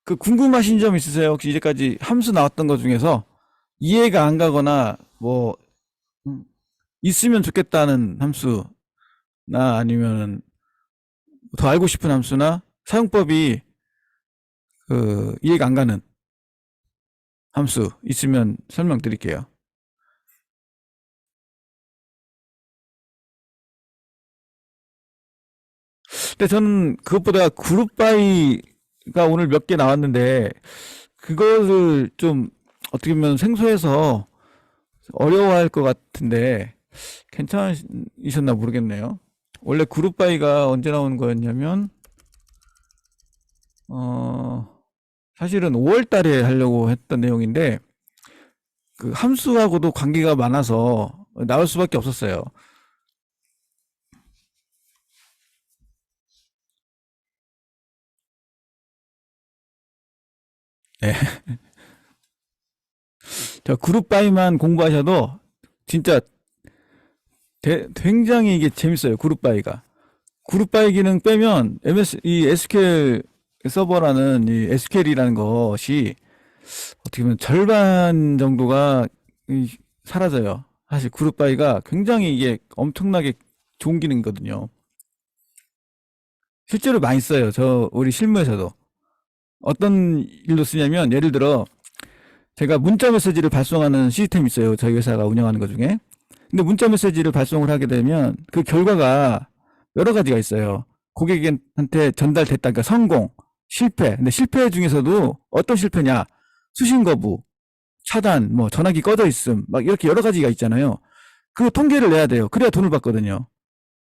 그 궁금하신 점 있으세요? 혹시 이제까지 함수 나왔던 것 중에서 이해가 안 가거나 있으면 좋겠다는 함수나 아니면 더 알고 싶은 함수나 사용법이 이해가 안 가는 함수 있으면 설명드릴게요. 근데 저는 그것보다 그룹 바이가 오늘 몇 개 나왔는데 그거를 좀 어떻게 보면 생소해서 어려워할 것 같은데 괜찮으셨나 모르겠네요. 원래 그룹 바이가 언제 나오는 거였냐면 사실은 5월 달에 하려고 했던 내용인데 그 함수하고도 관계가 많아서 나올 수밖에 없었어요. 네. 저 그룹 바이만 공부하셔도 진짜 굉장히 이게 재밌어요. 그룹 바이가. 그룹 바이 기능 빼면 이 SQL 서버라는 이 SQL이라는 것이 어떻게 보면 절반 정도가 사라져요. 사실 그룹 바이가 굉장히 이게 엄청나게 좋은 기능이거든요. 실제로 많이 써요. 우리 실무에서도. 어떤 일로 쓰냐면 예를 들어 제가 문자 메시지를 발송하는 시스템이 있어요. 저희 회사가 운영하는 것 중에. 근데 문자 메시지를 발송을 하게 되면 그 결과가 여러 가지가 있어요. 고객한테 전달됐다. 그러니까 성공, 실패. 근데 실패 중에서도 어떤 실패냐? 수신 거부, 차단, 전화기 꺼져 있음, 막 이렇게 여러 가지가 있잖아요. 그 통계를 내야 돼요. 그래야 돈을 받거든요.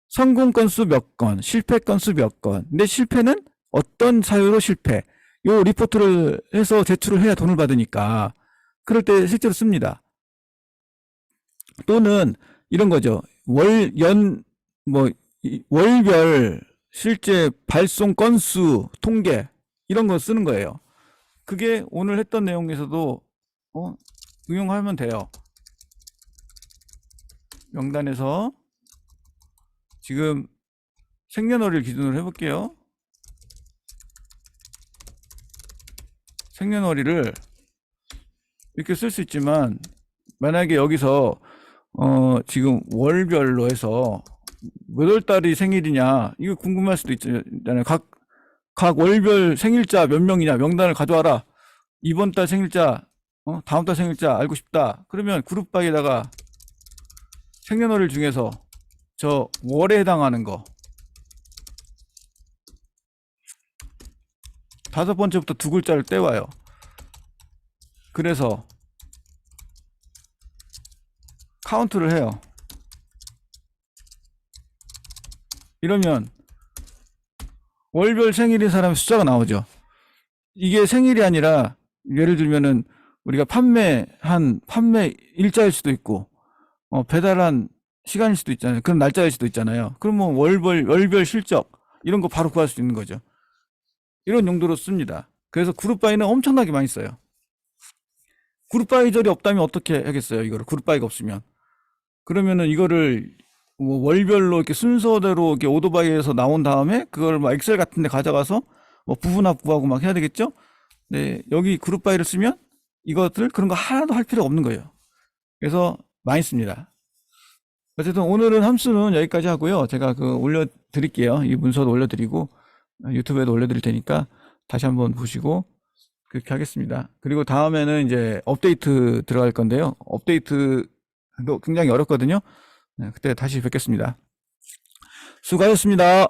성공 건수 몇 건, 실패 건수 몇 건. 근데 실패는 어떤 사유로 실패. 요 리포트를 해서 제출을 해야 돈을 받으니까 그럴 때 실제로 씁니다. 또는 이런 거죠. 월별 실제 발송 건수 통계 이런 거 쓰는 거예요. 그게 오늘 했던 내용에서도 응용하면 돼요. 명단에서 지금 생년월일 기준으로 해볼게요. 생년월일을 이렇게 쓸 수 있지만 만약에 여기서 지금 월별로 해서 몇 월 달이 생일이냐 이거 궁금할 수도 있잖아요. 각 월별 생일자 몇 명이냐 명단을 가져와라. 이번 달 생일자, 다음 달 생일자 알고 싶다. 그러면 그룹 바에다가 생년월일 중에서 저 월에 해당하는 거 5번째부터 2글자를 떼와요. 그래서 카운트를 해요. 이러면 월별 생일인 사람의 숫자가 나오죠. 이게 생일이 아니라 예를 들면은 우리가 판매 일자일 수도 있고 배달한 시간일 수도 있잖아요. 그럼 날짜일 수도 있잖아요. 그러면 월별 실적 이런 거 바로 구할 수 있는 거죠. 이런 용도로 씁니다. 그래서 그룹 바이는 엄청나게 많이 써요. 그룹 바이 절이 없다면 어떻게 하겠어요? 이거를 그룹 바이가 없으면. 그러면은 이거를 뭐 월별로 이렇게 순서대로 이렇게 오토바이에서 나온 다음에 그걸 막 엑셀 같은 데 가져가서 뭐 부분합 구하고 막 해야 되겠죠? 네, 여기 그룹 바이를 쓰면 이것들 그런 거 하나도 할 필요가 없는 거예요. 그래서 많이 씁니다. 어쨌든 오늘은 함수는 여기까지 하고요. 제가 그 올려드릴게요. 이 문서도 올려드리고 유튜브에도 올려드릴 테니까 다시 한번 보시고 그렇게 하겠습니다. 그리고 다음에는 이제 업데이트 들어갈 건데요. 업데이트도 굉장히 어렵거든요. 네, 그때 다시 뵙겠습니다. 수고하셨습니다.